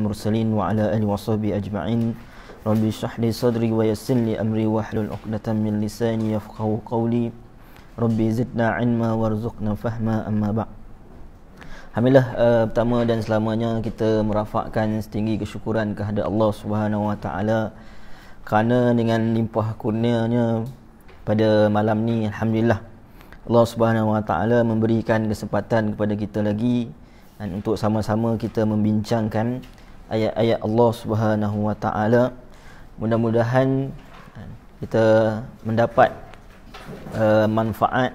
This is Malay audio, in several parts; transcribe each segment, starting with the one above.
المرسلين وعلى آله وصحبه أجمعين. ربي اشرح لي صدري ويسر لي أمري واحلل عقدة من لساني يفقهوا قولي. ربي زدنا علما وارزقنا فهما. أما بعد. Alhamdulillah, pertama dan selamanya kita merafakkan setinggi kesyukuran kehadrat Allah Subhanahu Wa Taala kerana dengan limpah kurnianya pada malam ni, alhamdulillah Allah Subhanahu Wa Taala memberikan kesempatan kepada kita lagi dan untuk sama-sama kita membincangkan ayat-ayat Allah Subhanahu Wa Taala. Mudah-mudahan kita mendapat manfaat,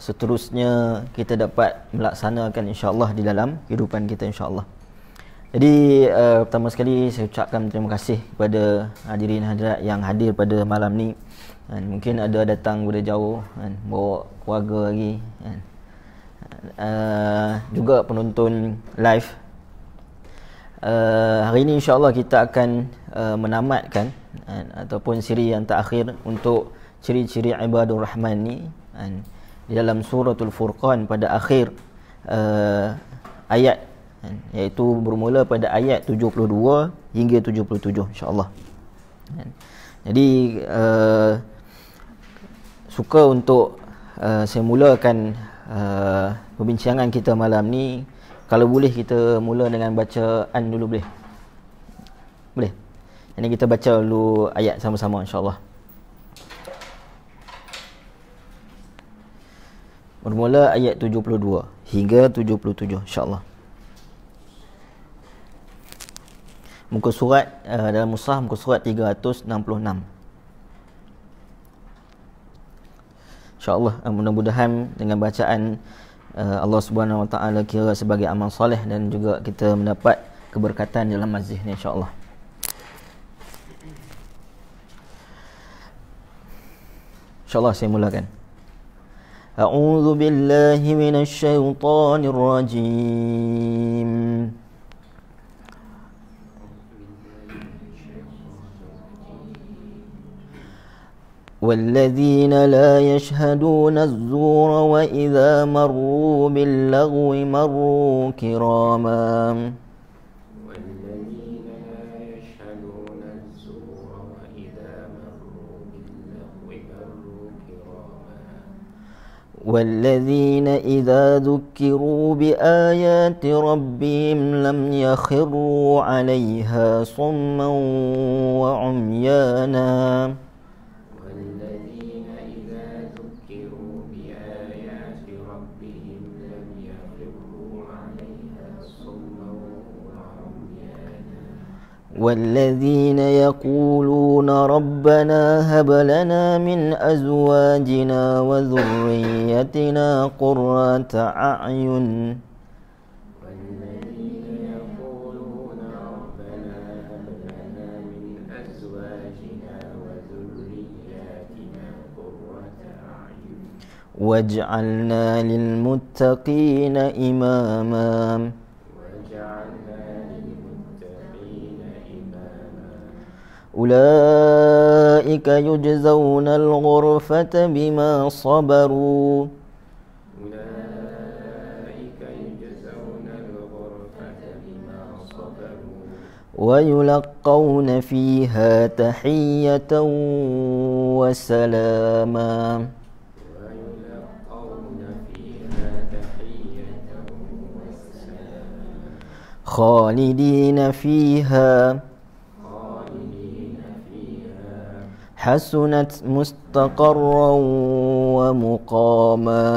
seterusnya kita dapat melaksanakan insya-Allah di dalam kehidupan kita insya-Allah. Jadi pertama sekali saya ucapkan terima kasih kepada hadirin hadirat yang hadir pada malam ni. Dan mungkin ada datang dari jauh kan, bawa keluarga lagi kan. Juga penonton live. Hari ini insya-Allah kita akan menamatkan ataupun siri yang terakhir untuk ciri-ciri ibadur rahman ni kan. Di dalam suratul Furqan pada akhir ayat iaitu bermula pada ayat 72 hingga 77 insya-Allah. Jadi suka untuk saya mulakan perbincangan kita malam ni, kalau boleh kita mula dengan bacaan dulu, boleh? Boleh. Jadi kita baca dulu ayat sama-sama insya-Allah. Bermula ayat 72 hingga 77 insya-Allah. Muka surat dalam mushaf muka surat 366. Insya-Allah mudah-mudahan dengan bacaan Allah Subhanahu Wa Taala kira sebagai amal soleh dan juga kita mendapat keberkatan dalam majlis ni insya-Allah. Insya-Allah saya mulakan. أعوذ بالله من الشيطان الرجيم والذين لا يشهدون الزور وإذا مروا باللغو مروا كراما والذين إذا ذكروا بآيات ربهم لم يخروا عليها صما وعميانا والذين إذا ذكروا بآيات ربهم لم يخروا عليها صما وعميانا والذين يقولون ربنا هب لنا من أزواجنا وذريتنا قرة أعين والذين يقولون ربنا هب لنا من أزواجنا وذرياتنا قرة أعين واجعلنا للمتقين إماما أولئك يجزون الغرفة بما صبروا ويلقون فيها تحية وسلاما خالدين فيها حسنت مستقرا ومقاما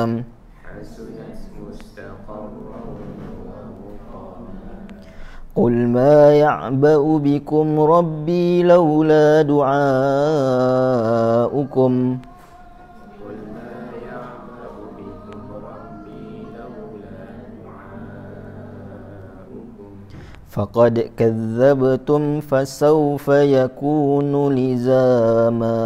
قل ما يعبأ بكم ربي لولا دعاؤكم فقد كذبتم فسوف يكون لزاما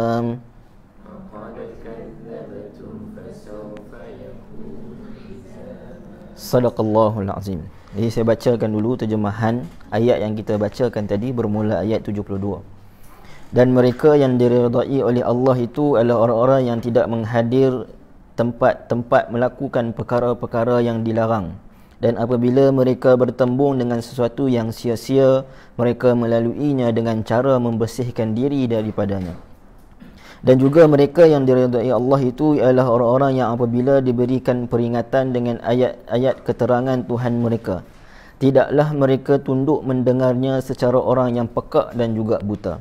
Sadaqallahul Azim. Jadi saya bacakan dulu terjemahan ayat yang kita bacakan tadi bermula ayat 72. Dan mereka yang diridai oleh Allah itu adalah orang-orang yang tidak menghadir tempat-tempat melakukan perkara-perkara yang dilarang Dan apabila mereka bertembung dengan sesuatu yang sia-sia, mereka melaluinya dengan cara membersihkan diri daripadanya. Dan juga mereka yang diridai Allah itu ialah orang-orang yang apabila diberikan peringatan dengan ayat-ayat keterangan Tuhan mereka, tidaklah mereka tunduk mendengarnya secara orang yang pekak dan juga buta.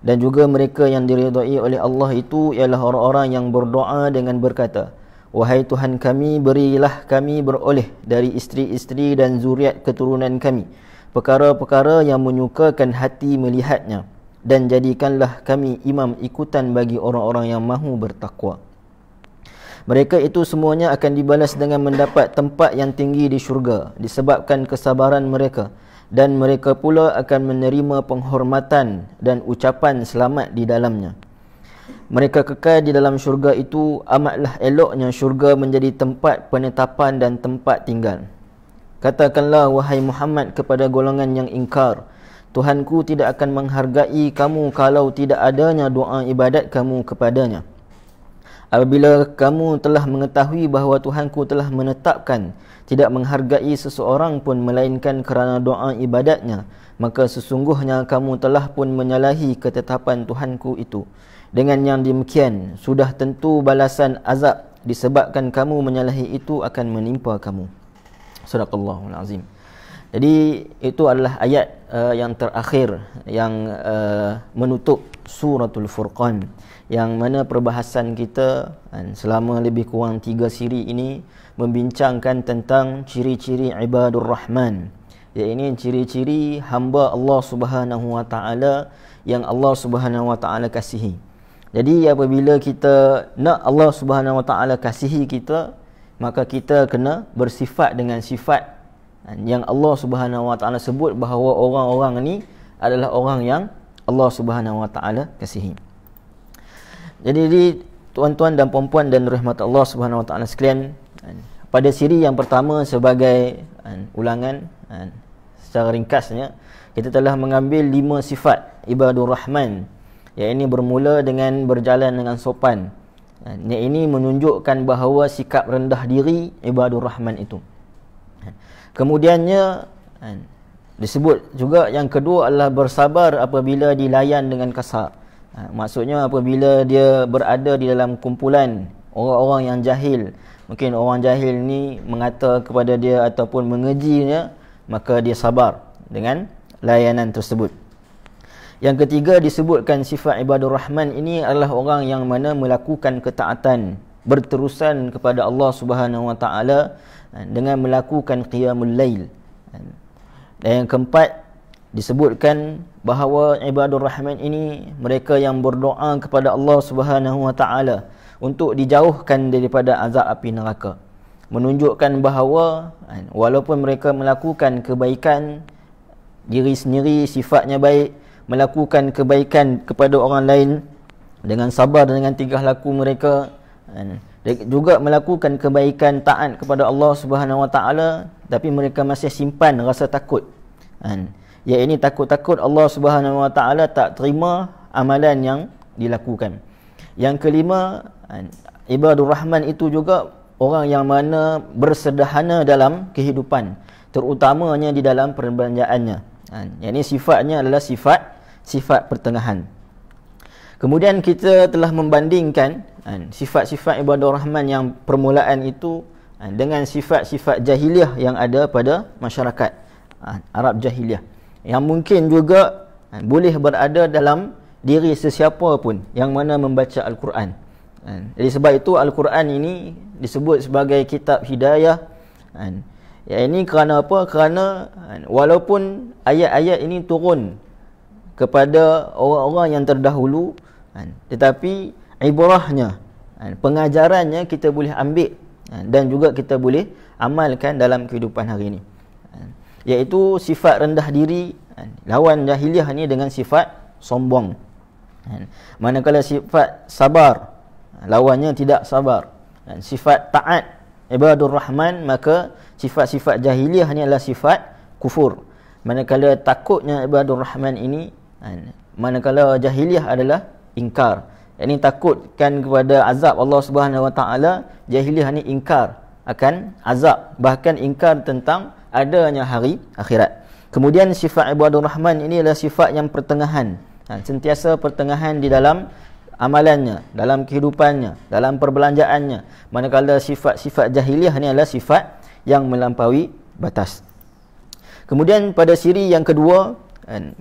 Dan juga mereka yang diridai oleh Allah itu ialah orang-orang yang berdoa dengan berkata, wahai Tuhan kami, berilah kami beroleh dari isteri-isteri dan zuriat keturunan kami perkara-perkara yang menyukakan hati melihatnya, dan jadikanlah kami imam ikutan bagi orang-orang yang mahu bertakwa. Mereka itu semuanya akan dibalas dengan mendapat tempat yang tinggi di syurga disebabkan kesabaran mereka, dan mereka pula akan menerima penghormatan dan ucapan selamat di dalamnya. Mereka kekal di dalam syurga itu. Amatlah eloknya syurga menjadi tempat penetapan dan tempat tinggal. Katakanlah wahai Muhammad kepada golongan yang ingkar, Tuhanku tidak akan menghargai kamu kalau tidak adanya doa ibadat kamu kepadanya. Apabila kamu telah mengetahui bahawa Tuhanku telah menetapkan tidak menghargai seseorang pun melainkan kerana doa ibadatnya, maka sesungguhnya kamu telah pun menyalahi ketetapan Tuhanku itu. Dengan yang demikian, sudah tentu balasan azab disebabkan kamu menyalahi itu akan menimpa kamu. Sadaqallahul azim. Jadi itu adalah ayat yang terakhir yang menutup suratul Furqan, yang mana perbahasan kita selama lebih kurang 3 siri ini membincangkan tentang ciri-ciri ibadur rahman, iaitu ciri-ciri hamba Allah Subhanahu wa taala yang Allah Subhanahu wa taala kasihi. Jadi apabila kita nak Allah Subhanahu wa taala kasihi kita, maka kita kena bersifat dengan sifat yang Allah Subhanahu wa taala sebut bahawa orang-orang ni adalah orang yang Allah Subhanahu wa taala kasihi. Jadi tuan-tuan dan puan-puan dan rahmat Allah Subhanahu wa taala sekalian, pada siri yang pertama sebagai ulangan secara ringkasnya, kita telah mengambil 5 sifat ibadur rahman, yang ini bermula dengan berjalan dengan sopan. Yang ini menunjukkan bahawa sikap rendah diri ibadur rahman itu. Kemudiannya disebut juga yang kedua adalah bersabar apabila dilayan dengan kasar. Maksudnya apabila dia berada di dalam kumpulan orang-orang yang jahil, mungkin orang jahil ni mengata kepada dia ataupun mengejinya, maka dia sabar dengan layanan tersebut. Yang ketiga disebutkan sifat ibadur rahman ini adalah orang yang mana melakukan ketaatan berterusan kepada Allah Subhanahu wa taala dengan melakukan qiyamul lail. Dan yang keempat disebutkan bahawa ibadur rahman ini mereka yang berdoa kepada Allah Subhanahu wa taala untuk dijauhkan daripada azab api neraka, menunjukkan bahawa walaupun mereka melakukan kebaikan diri sendiri, sifatnya baik, melakukan kebaikan kepada orang lain dengan sabar dengan tingkah laku mereka, juga melakukan kebaikan taat kepada Allah Subhanahu wa taala, tapi mereka masih simpan rasa takut. Ya, ini takut-takut Allah Subhanahu wa taala tak terima amalan yang dilakukan. Yang kelima, ibadur rahman itu juga orang yang mana bersederhana dalam kehidupan, terutamanya di dalam perbelanjaannya. Yang ini sifatnya adalah sifat pertengahan. Kemudian kita telah membandingkan sifat-sifat ibadur rahman yang permulaan itu dengan sifat-sifat jahiliah yang ada pada masyarakat Arab jahiliah, yang mungkin juga boleh berada dalam diri sesiapa pun yang mana membaca Al-Quran. Jadi sebab itu Al-Quran ini disebut sebagai kitab hidayah. Ya, ini kerana apa? Kerana walaupun ayat-ayat ini turun kepada orang-orang yang terdahulu, tetapi ibrahnya, pengajarannya kita boleh ambil dan juga kita boleh amalkan dalam kehidupan hari ini, iaitu sifat rendah diri. Lawan jahiliah ni dengan sifat sombong. Manakala sifat sabar, lawannya tidak sabar. Sifat taat ibadur rahman, maka sifat-sifat jahiliah ni adalah sifat kufur. Manakala takutnya ibadur rahman ini, manakala jahiliah adalah ingkar. Ini takutkan kepada azab Allah Subhanahu wa taala, jahiliah ni ingkar. akan azab, bahkan ingkar tentang adanya hari akhirat. Kemudian sifat ibadur rahman ini adalah sifat yang pertengahan, sentiasa pertengahan di dalam amalannya, dalam kehidupannya, dalam perbelanjaannya. Manakala sifat-sifat jahiliah ni adalah sifat yang melampaui batas. Kemudian pada siri yang kedua,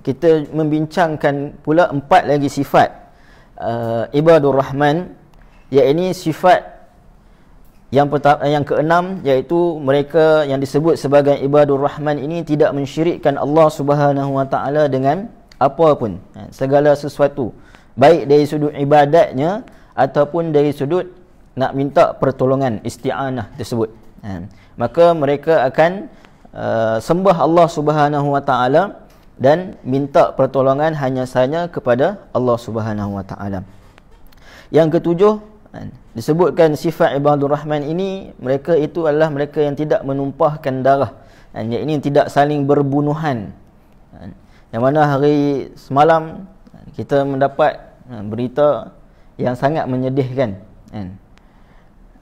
kita membincangkan pula 4 lagi sifat ibadur rahman, iaitu sifat yang keenam, iaitu mereka yang disebut sebagai ibadur rahman ini tidak mensyirikkan Allah Subhanahu wa taala dengan apa pun, segala sesuatu, baik dari sudut ibadatnya ataupun dari sudut nak minta pertolongan, isti'anah tersebut. Maka mereka akan sembah Allah Subhanahu wa taala dan minta pertolongan hanya sahaja kepada Allah Subhanahu wa taala. Yang ketujuh, disebutkan sifat ibadur rahman ini, mereka itu adalah mereka yang tidak menumpahkan darah, ini tidak saling berbunuhan. Yang mana hari semalam kita mendapat berita yang sangat menyedihkan,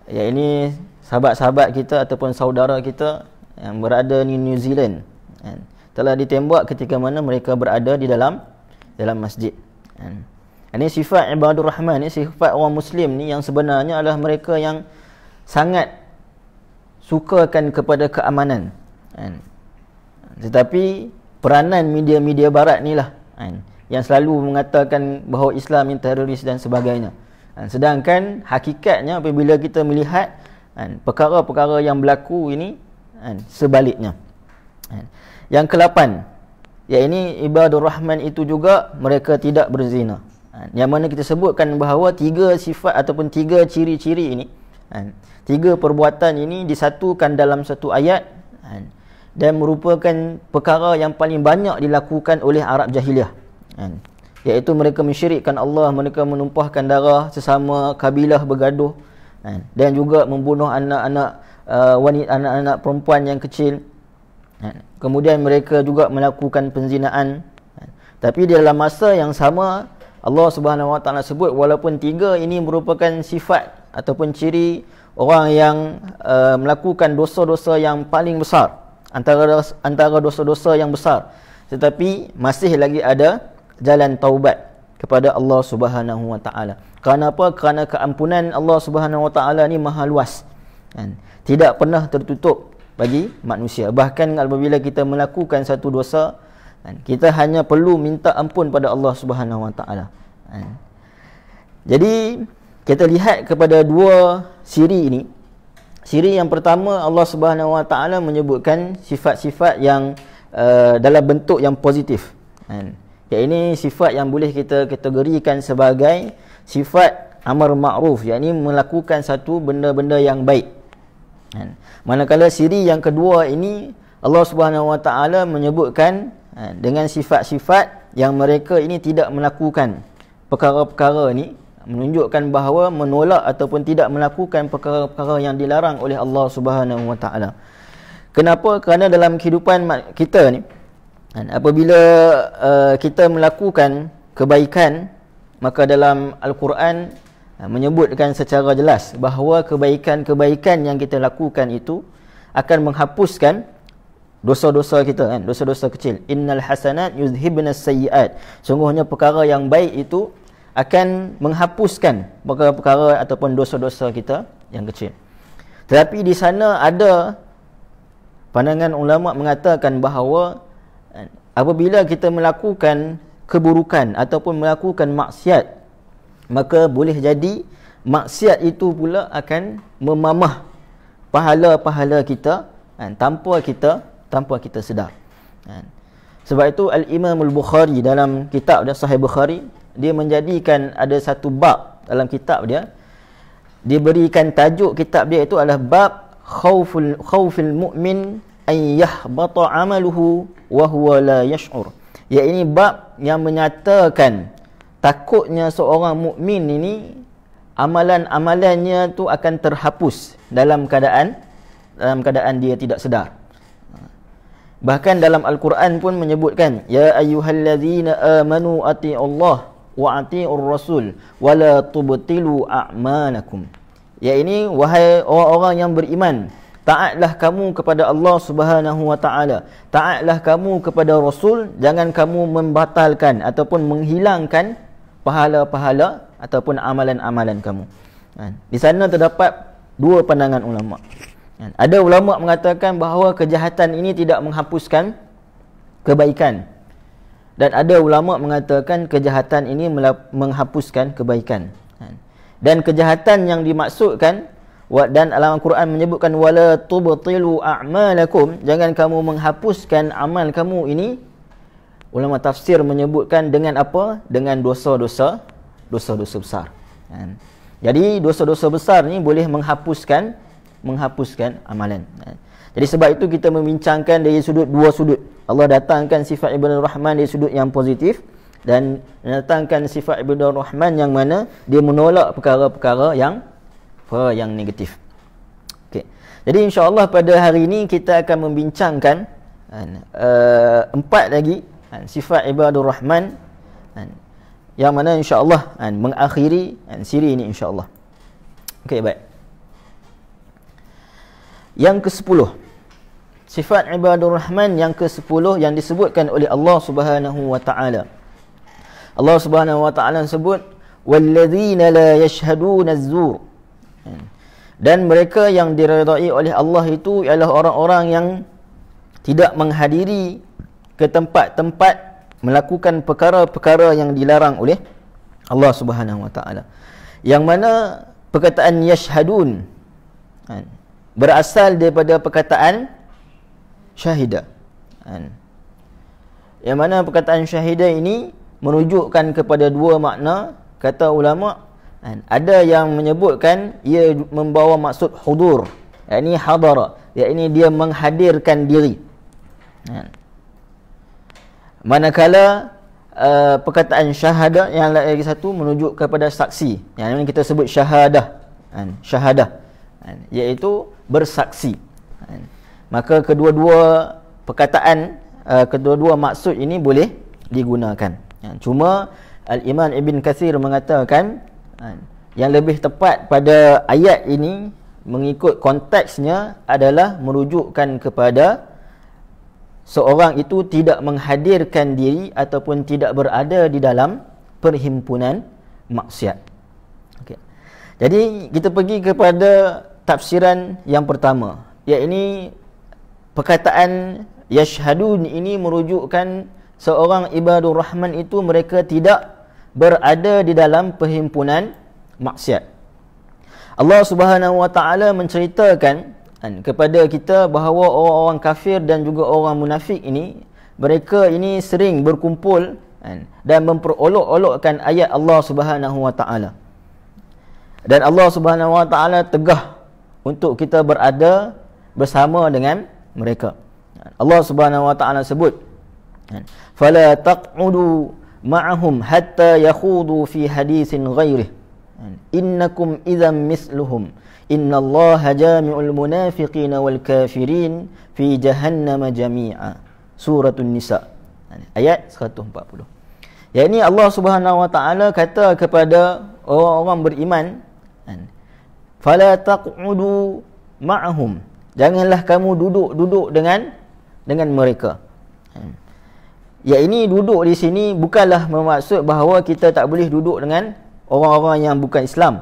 ini sahabat-sahabat kita ataupun saudara kita yang berada di New Zealand telah ditembak ketika mana mereka berada di dalam masjid. Ini sifat ibadur rahman, ini sifat orang Muslim ni yang sebenarnya adalah mereka yang sangat sukakan kepada keamanan. Tetapi peranan media-media barat ni lah yang selalu mengatakan bahawa Islam ini teroris dan sebagainya. Sedangkan hakikatnya apabila kita melihat perkara-perkara yang berlaku ini sebaliknya. Yang ke-8, iaitu ibadur rahman itu juga mereka tidak berzina. Yang mana kita sebutkan bahawa 3 sifat ataupun 3 ciri-ciri ini, 3 perbuatan ini disatukan dalam satu ayat dan merupakan perkara yang paling banyak dilakukan oleh Arab jahiliah, iaitu mereka mensyirikkan Allah, mereka menumpahkan darah sesama kabilah bergaduh, dan juga membunuh anak-anak wanita, anak-anak perempuan yang kecil. Kemudian mereka juga melakukan penzinaan. Tapi di dalam masa yang sama, Allah Subhanahu wa taala sebut walaupun 3 ini merupakan sifat ataupun ciri orang yang melakukan dosa-dosa yang paling besar, antara dosa-dosa yang besar, tetapi masih lagi ada jalan taubat kepada Allah Subhanahu wa taala. Kerana apa? Kerana keampunan Allah Subhanahu wa taala ni maha luas, tidak pernah tertutup bagi manusia. Bahkan apabila kita melakukan satu dosa, kita hanya perlu minta ampun pada Allah Subhanahu wa taala. Jadi kita lihat kepada 2 siri ini. Siri yang pertama, Allah Subhanahu wa taala menyebutkan sifat-sifat yang dalam bentuk yang positif. Ini sifat yang boleh kita kategorikan sebagai sifat amar ma'ruf, yakni melakukan satu benda-benda yang baik. Manakala siri yang kedua ini, Allah Subhanahu wa taala menyebutkan dengan sifat-sifat yang mereka ini tidak melakukan perkara-perkara ini, menunjukkan bahawa menolak ataupun tidak melakukan perkara-perkara yang dilarang oleh Allah Subhanahu wa taala. Kenapa? Kerana dalam kehidupan kita ni, apabila kita melakukan kebaikan, maka dalam Al-Quran menyebutkan secara jelas bahawa kebaikan-kebaikan yang kita lakukan itu akan menghapuskan dosa-dosa kita, dosa-dosa kecil. Innal hasanat yuzhibnas sayyiat. Sungguhnya perkara yang baik itu akan menghapuskan perkara-perkara ataupun dosa-dosa kita yang kecil. Tetapi di sana ada pandangan ulama mengatakan bahawa apabila kita melakukan keburukan ataupun melakukan maksiat, maka boleh jadi maksiat itu pula akan memamah pahala-pahala kita tanpa kita sedar. Sebab itu Al-Imam Al-Bukhari dalam kitab dia Sahih Bukhari, dia menjadikan ada satu bab dalam kitab dia, dia berikan tajuk kitab dia itu adalah bab khauful mu'min an yahbata amaluhu wa huwa la yash'ur. Iaitu bab yang menyatakan takutnya seorang mukmin ini amalan-amalannya tu akan terhapus dalam keadaan dia tidak sedar. Bahkan dalam Al-Quran pun menyebutkan, ya ayyuhallazina amanu ati'ullah wa ati'ur rasul wa la tubtilu a'malakum. Ya ini wahai orang-orang yang beriman, taatlah kamu kepada Allah Subhanahu wa taala. Taatlah kamu kepada Rasul, jangan kamu membatalkan ataupun menghilangkan pahala-pahala ataupun amalan-amalan kamu. Di sana terdapat dua pandangan ulama. Ada ulama mengatakan bahawa kejahatan ini tidak menghapuskan kebaikan. Dan ada ulama mengatakan kejahatan ini menghapuskan kebaikan. Dan kejahatan yang dimaksudkan, dan dalam Al-Quran menyebutkan wala tubtilu a'malakum, jangan kamu menghapuskan amal kamu ini. Ulama tafsir menyebutkan dengan apa? Dengan dosa-dosa besar. Jadi dosa-dosa besar ni boleh menghapuskan amalan. Jadi sebab itu kita membincangkan dari dua sudut. Allah datangkan sifat Ibadur Rahman dari sudut yang positif, dan datangkan sifat Ibadur Rahman yang mana dia menolak perkara-perkara yang negatif. Okey. Jadi insya-Allah pada hari ini kita akan membincangkan 4 lagi sifat Ibadur Rahman, yang mana insya-Allah mengakhiri siri ini insya-Allah. Okey, baik. Yang ke-10, sifat Ibadur Rahman yang ke-10 yang disebutkan oleh Allah Subhanahu wa taala. Allah Subhanahu wa taala sebut walladzina la yashhaduna az-zur. Dan mereka yang diridai oleh Allah itu ialah orang-orang yang tidak menghadiri ke tempat-tempat melakukan perkara-perkara yang dilarang oleh Allah Subhanahu wa taala. Yang mana perkataan yashhadun berasal daripada perkataan syahidah. Yang mana perkataan syahidah ini merujukkan kepada dua makna. Kata ulama, ada yang menyebutkan ia membawa maksud hudur, yakni hadara, yakni dia menghadirkan diri. Manakala perkataan syahadah yang lagi satu merujuk kepada saksi, yang ini kita sebut syahadah, iaitu bersaksi. Maka kedua-dua perkataan, kedua-dua maksud ini boleh digunakan. Cuma Al-Imam Ibn Kathir mengatakan yang lebih tepat pada ayat ini mengikut konteksnya adalah merujukkan kepada seorang itu tidak menghadirkan diri ataupun tidak berada di dalam perhimpunan maksiat. Okay. Jadi kita pergi kepada tafsiran yang pertama, iaitu perkataan yashhadun ini merujukkan seorang Ibadur Rahman itu mereka tidak berada di dalam perhimpunan maksiat. Allah Subhanahu wa taala menceritakan kepada kita bahawa orang-orang kafir dan juga orang munafik ini, mereka ini sering berkumpul dan memperolok-olokkan ayat Allah Subhanahu wa taala. Dan Allah Subhanahu wa taala tegah untuk kita berada bersama dengan mereka. Allah Subhanahu wa taala sebut, fala taq'udu ma'ahum hatta yakhudu fi haditsin ghairih innakum idzan misluhum innallaha jami'ul munafiqina wal kafirin fi jahannam jami'a. Suratun Nisa ayat 140. Yakni Allah Subhanahu wa taala kata kepada orang-orang beriman, fala taq'udu ma'ahum, janganlah kamu duduk dengan mereka. Ya, ini duduk di sini bukanlah bermaksud bahawa kita tak boleh duduk dengan orang-orang yang bukan Islam.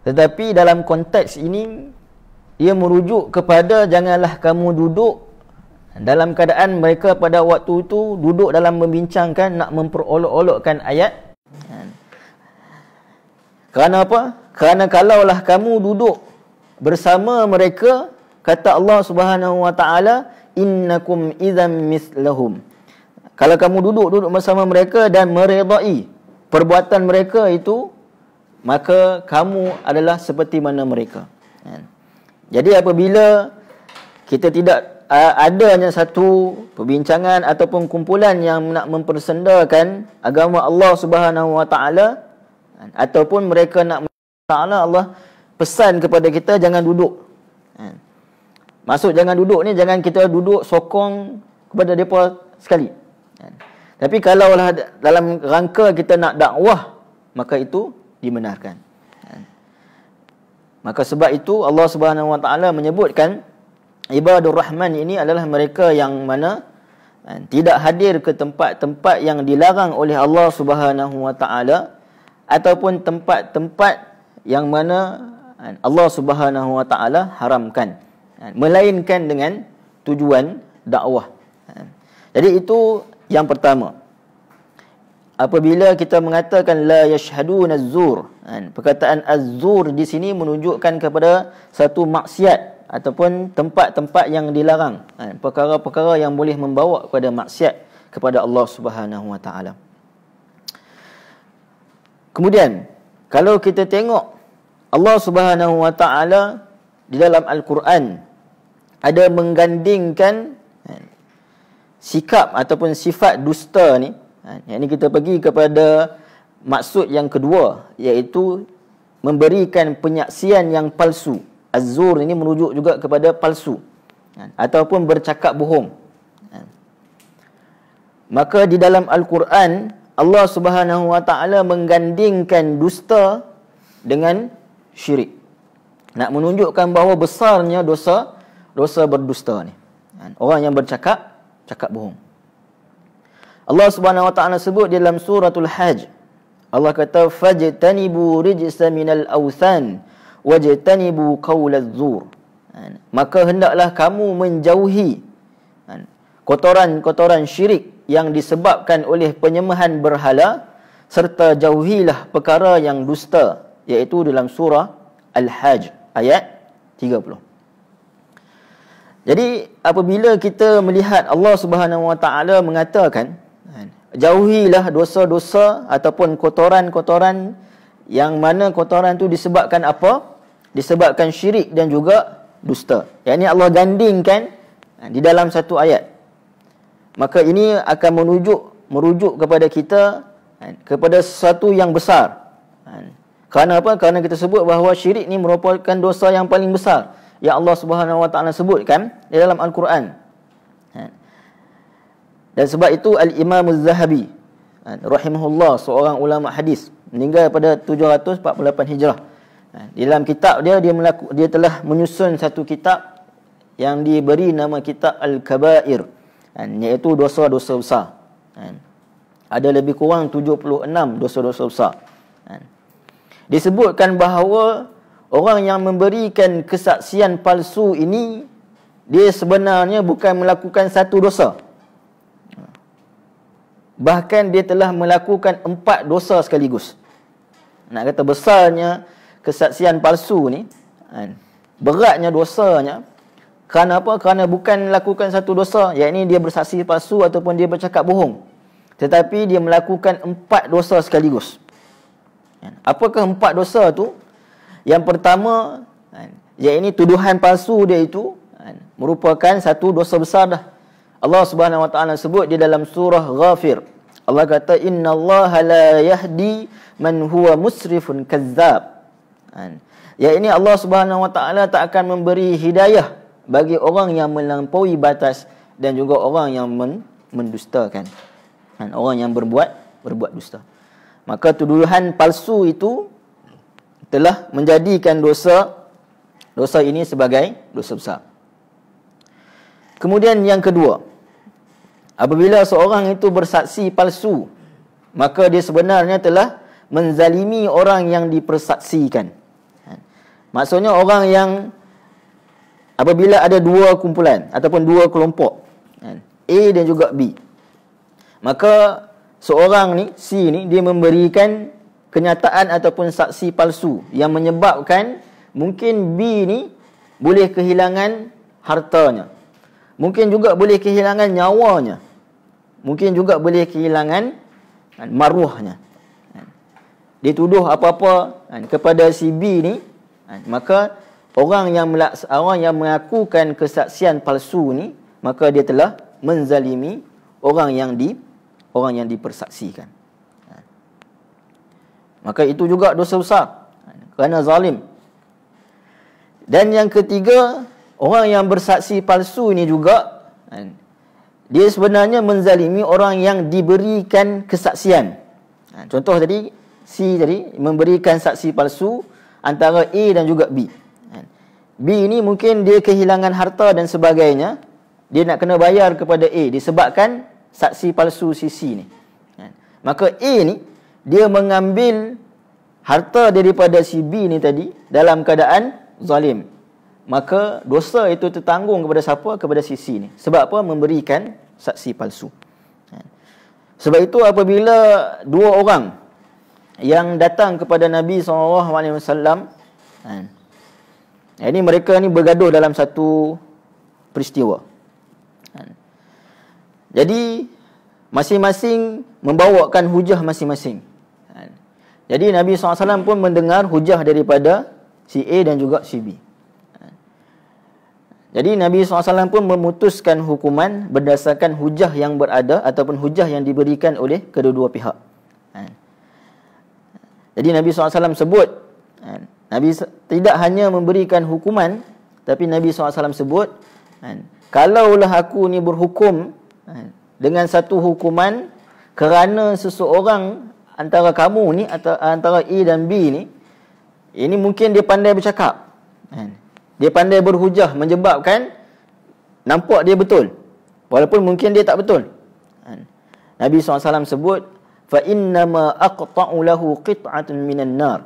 Tetapi dalam konteks ini ia merujuk kepada janganlah kamu duduk dalam keadaan mereka pada waktu itu duduk dalam membincangkan, nak memperolok-olokkan ayat. Kerana apa? Kerana kalaulah kamu duduk bersama mereka, kata Allah Subhanahu wa taala, innakum idzam mislahum. Kalau kamu duduk bersama mereka dan meredai perbuatan mereka itu, maka kamu adalah seperti mana mereka. Jadi apabila kita tidak adanya satu perbincangan ataupun kumpulan yang nak mempersendakan agama Allah Subhanahu wa taala, ataupun mereka nak taala, Allah pesan kepada kita jangan duduk. Maksud jangan duduk ni, jangan kita duduk sokong kepada mereka sekali. Tapi kalaulah dalam rangka kita nak dakwah, maka itu dibenarkan. Maka sebab itu Allah Subhanahu Wa Taala menyebutkan ibadur rahman ini adalah mereka yang mana tidak hadir ke tempat-tempat yang dilarang oleh Allah Subhanahu Wa Taala ataupun tempat-tempat yang mana Allah Subhanahu Wa Taala haramkan, melainkan dengan tujuan dakwah. Jadi itu yang pertama. Apabila kita mengatakan la yashhaduna az-zur, perkataan az-zur di sini menunjukkan kepada satu maksiat ataupun tempat-tempat yang dilarang, perkara-perkara yang boleh membawa kepada maksiat kepada Allah Subhanahu Wa Taala. Kemudian kalau kita tengok Allah Subhanahu Wa Taala di dalam Al-Quran ada menggandingkan sikap ataupun sifat dusta ni. Yang ini kita pergi kepada maksud yang kedua, iaitu memberikan penyaksian yang palsu. Az-zur ini merujuk juga kepada palsu ataupun bercakap bohong. Maka di dalam Al-Quran Allah Subhanahu Wa Taala menggandingkan dusta dengan syirik. Nak menunjukkan bahawa besarnya dosa berdusta ni. Orang yang cakap bohong. Allah Subhanahu Wa Taala sebut di dalam suratul Hajj. Allah kata fajtanibu rijsa minal awthan wajtanibu qaulaz zur. Maka hendaklah kamu menjauhi kotoran-kotoran syirik yang disebabkan oleh penyembahan berhala, serta jauhilah perkara yang dusta, iaitu dalam surah Al-Hajj ayat 30. Jadi apabila kita melihat Allah Subhanahu Wa Taala mengatakan jauhilah dosa-dosa ataupun kotoran-kotoran yang mana kotoran tu disebabkan apa? Disebabkan syirik dan juga dusta. Yang ini Allah gandingkan di dalam satu ayat. Maka ini akan merujuk kepada kita kepada sesuatu yang besar. Kerana apa? Kerana kita sebut bahawa syirik ni merupakan dosa yang paling besar yang Allah Subhanahu Wa Taala sebutkan di dalam Al-Quran. Dan sebab itu Al-Imam Az-Zahabi rahimahullah, seorang ulama hadis, meninggal pada 748 Hijrah. Di dalam kitab dia telah menyusun satu kitab yang diberi nama kitab Al-Kabair, iaitu dosa-dosa besar. Ada lebih kurang 76 dosa-dosa besar. Disebutkan bahawa orang yang memberikan kesaksian palsu ini, dia sebenarnya bukan melakukan satu dosa. Bahkan dia telah melakukan 4 dosa sekaligus. Nak kata besarnya kesaksian palsu ni, beratnya dosanya. Kerana apa? Kerana bukan melakukan satu dosa, iaitu dia bersaksi palsu ataupun dia bercakap bohong, tetapi dia melakukan 4 dosa sekaligus. Apakah 4 dosa tu? Yang pertama, iaitu tuduhan palsu dia itu merupakan satu dosa besar dah. Allah Subhanahu Wa Taala sebut di dalam surah Ghafir. Allah kata innallaha la yahdi man huwa musrifun kazzab. Ya, ini Allah Subhanahu Wa Taala tak akan memberi hidayah bagi orang yang melampaui batas dan juga orang yang mendustakan. Orang yang berbuat dusta. Maka tuduhan palsu itu telah menjadikan dosa ini sebagai dosa besar. Kemudian yang kedua, apabila seorang itu bersaksi palsu, maka dia sebenarnya telah menzalimi orang yang dipersaksikan. Maksudnya orang yang apabila ada dua kumpulan ataupun dua kelompok, A dan juga B, maka seorang ni, C ni, dia memberikan kenyataan ataupun saksi palsu yang menyebabkan mungkin B ni boleh kehilangan hartanya, mungkin juga boleh kehilangan nyawanya, mungkin juga boleh kehilangan maruahnya. Dia tuduh apa-apa kepada si B ni, maka orang yang melakukan kesaksian palsu ni, maka dia telah menzalimi orang yang dipersaksikan. Maka itu juga dosa besar kerana zalim. Dan yang ketiga, orang yang bersaksi palsu ini juga dia sebenarnya menzalimi orang yang diberikan kesaksian. Contoh tadi, C tadi memberikan saksi palsu antara A dan juga B. B ni mungkin dia kehilangan harta dan sebagainya, dia nak kena bayar kepada A disebabkan saksi palsu si C ni. Maka A ni dia mengambil harta daripada si B ni tadi dalam keadaan zalim. Maka dosa itu tertanggung kepada siapa? Kepada si C ni. Sebab apa? Memberikan saksi palsu. Sebab itu apabila dua orang yang datang kepada Nabi SAW, ini mereka ni bergaduh dalam satu peristiwa. Jadi masing-masing membawakan hujah masing-masing. Jadi Nabi SAW pun mendengar hujah daripada si A dan juga si B. Jadi Nabi SAW pun memutuskan hukuman berdasarkan hujah yang berada ataupun hujah yang diberikan oleh kedua-dua pihak. Jadi Nabi SAW sebut, Nabi tidak hanya memberikan hukuman, tapi Nabi SAW sebut, kalaulah aku ni berhukum dengan satu hukuman kerana seseorang antara kamu ni, antara A dan B ni, ini mungkin dia pandai bercakap, dia pandai berhujah menyebabkan nampak dia betul, walaupun mungkin dia tak betul. Nabi SAW sebut, fa innama aqta'u lahu qit'atun minan nar.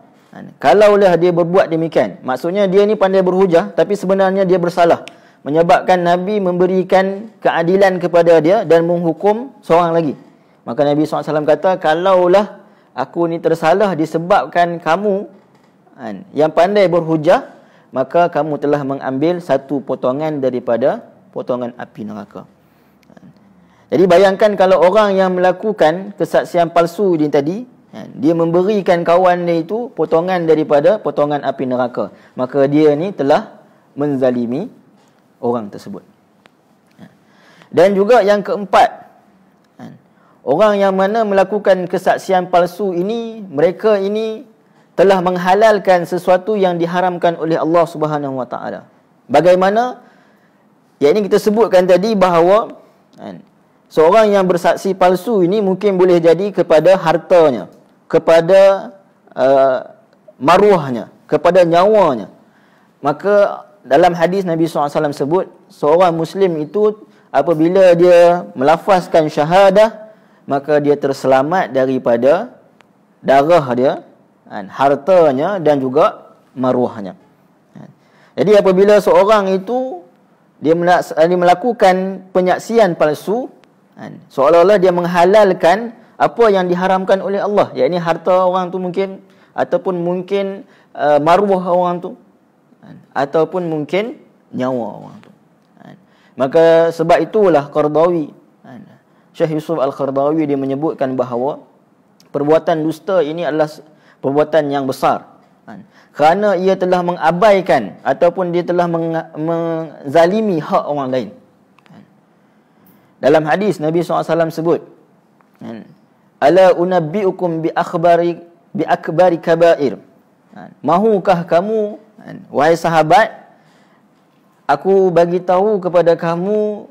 Kalaulah dia berbuat demikian, maksudnya dia ni pandai berhujah tapi sebenarnya dia bersalah, menyebabkan Nabi memberikan keadilan kepada dia dan menghukum seorang lagi. Maka Nabi SAW kata, kalaulah aku ni tersalah disebabkan kamu yang pandai berhujah, maka kamu telah mengambil satu potongan daripada potongan api neraka. Jadi bayangkan kalau orang yang melakukan kesaksian palsu ini tadi, dia memberikan kawan dia itu potongan daripada potongan api neraka, maka dia ni telah menzalimi orang tersebut. Dan juga yang keempat, orang yang mana melakukan kesaksian palsu ini, mereka ini telah menghalalkan sesuatu yang diharamkan oleh Allah Subhanahu Wa Taala. Bagaimana? Ya, ini kita sebutkan tadi bahawa seorang yang bersaksi palsu ini mungkin boleh jadi kepada hartanya, kepada maruahnya, kepada nyawanya. Maka dalam hadis Nabi SAW sebut, seorang Muslim itu apabila dia melafazkan syahadah, maka dia terselamat daripada darah dia, hartanya dan juga maruahnya. Jadi apabila seorang itu dia melakukan penyaksian palsu, seolah-olah dia menghalalkan apa yang diharamkan oleh Allah, yakni harta orang tu mungkin, ataupun mungkin maruah orang tu, ataupun mungkin nyawa orang tu. Maka sebab itulah Qardawi, Syekh Yusuf Al-Qardawi, dia menyebutkan bahawa perbuatan dusta ini adalah perbuatan yang besar, kerana ia telah mengabaikan ataupun dia telah menzalimi hak orang lain. Dalam hadis Nabi SAW sebut, ala unabbiukum bi akbari kabair. Mahukah kamu, wahai sahabat, aku bagi tahu kepada kamu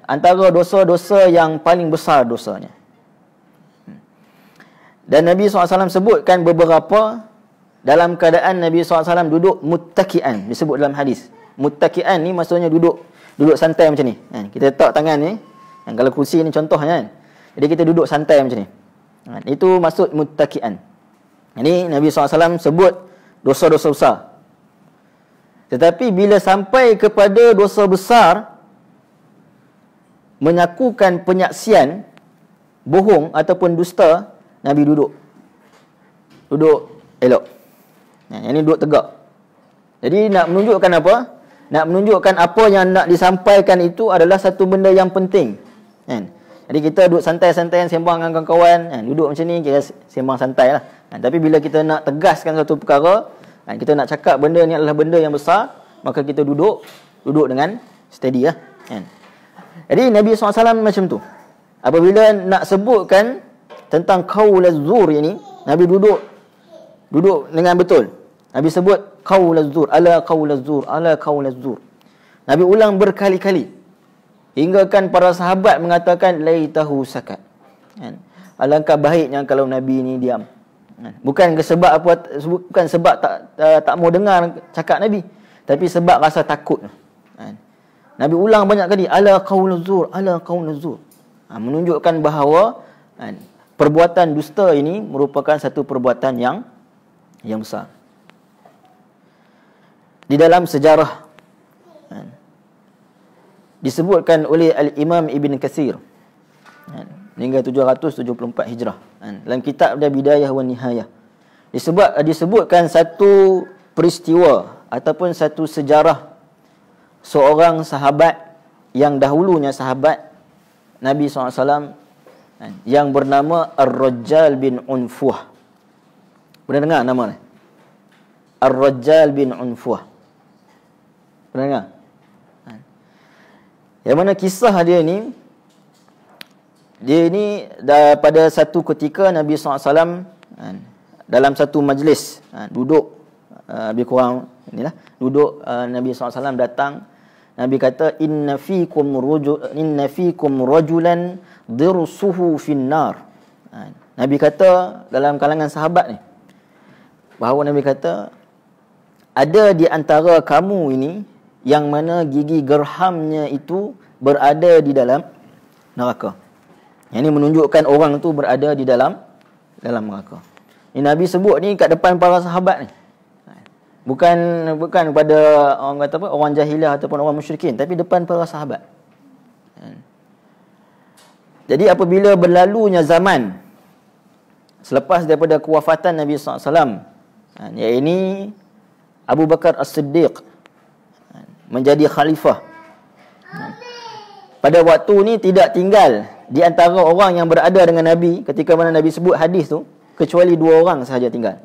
antara dosa-dosa yang paling besar dosanya. Dan Nabi SAW sebutkan beberapa dalam keadaan Nabi SAW duduk muttaki'an, disebut dalam hadis. Muttaki'an ni maksudnya duduk santai macam ni. Kita letak tangan ni, kalau kursi ni contohnya kan. Jadi kita duduk santai macam ni. Itu maksud muttaki'an. Ini Nabi SAW sebut dosa-dosa besar. Tetapi bila sampai kepada dosa besar, menyakukan penyaksian bohong ataupun dusta, Nabi duduk elok. Yang ni duduk tegak. Jadi nak menunjukkan apa? Nak menunjukkan apa yang nak disampaikan itu adalah satu benda yang penting. Jadi kita duduk santai-santai sembang dengan kawan-kawan, duduk macam ni kira sembang santai lah. Tapi bila kita nak tegaskan satu perkara, kita nak cakap benda ni adalah benda yang besar, maka kita duduk dengan steady lah. Jadi Nabi SAW macam tu. Apabila nak sebutkan tentang qaul az-zur ini, Nabi duduk dengan betul. Nabi sebut qaul az-zur, ala qaul az-zur, ala qaul az-zur. Nabi ulang berkali-kali, hingga kan para sahabat mengatakan laitahu sakat. Alangkah baiknya kalau Nabi ini diam. Bukan sebab tak mau dengar cakap Nabi, tapi sebab rasa takut. Nabi ulang banyak kali, ala qauluz zur, ala qauluz zur. Menunjukkan bahawa perbuatan dusta ini merupakan satu perbuatan yang besar. Di dalam sejarah disebutkan oleh Al-Imam Ibn Katsir hingga 774 Hijrah, dalam kitab dia Bidayah wa Nihayah, disebutkan satu peristiwa ataupun satu sejarah seorang sahabat yang dahulunya sahabat Nabi SAW yang bernama Ar-Rajjal bin Unfuh. Pernah dengar nama ni? Ar-Rajjal bin Unfuh. Pernah dengar? Yang mana kisah dia ni pada satu ketika Nabi SAW dalam satu majlis duduk, lebih kurang inilah duduk, Nabi SAW datang. Nabi kata, inna fikum rajulan dirsuhu finnar. Nabi kata dalam kalangan sahabat ni, bahawa Nabi kata, ada di antara kamu ini yang mana gigi gerhamnya itu berada di dalam neraka. Yang ini menunjukkan orang itu berada di dalam neraka. Ini Nabi sebut ni kat depan para sahabat ni. Bukan kepada orang kata apa, orang jahiliah ataupun orang musyrikin, tapi depan para sahabat. Jadi apabila berlalunya zaman selepas daripada kewafatan Nabi SAW, iaitu Abu Bakar As-Siddiq menjadi khalifah, pada waktu ni tidak tinggal di antara orang yang berada dengan Nabi ketika mana Nabi sebut hadis tu, kecuali 2 orang sahaja tinggal,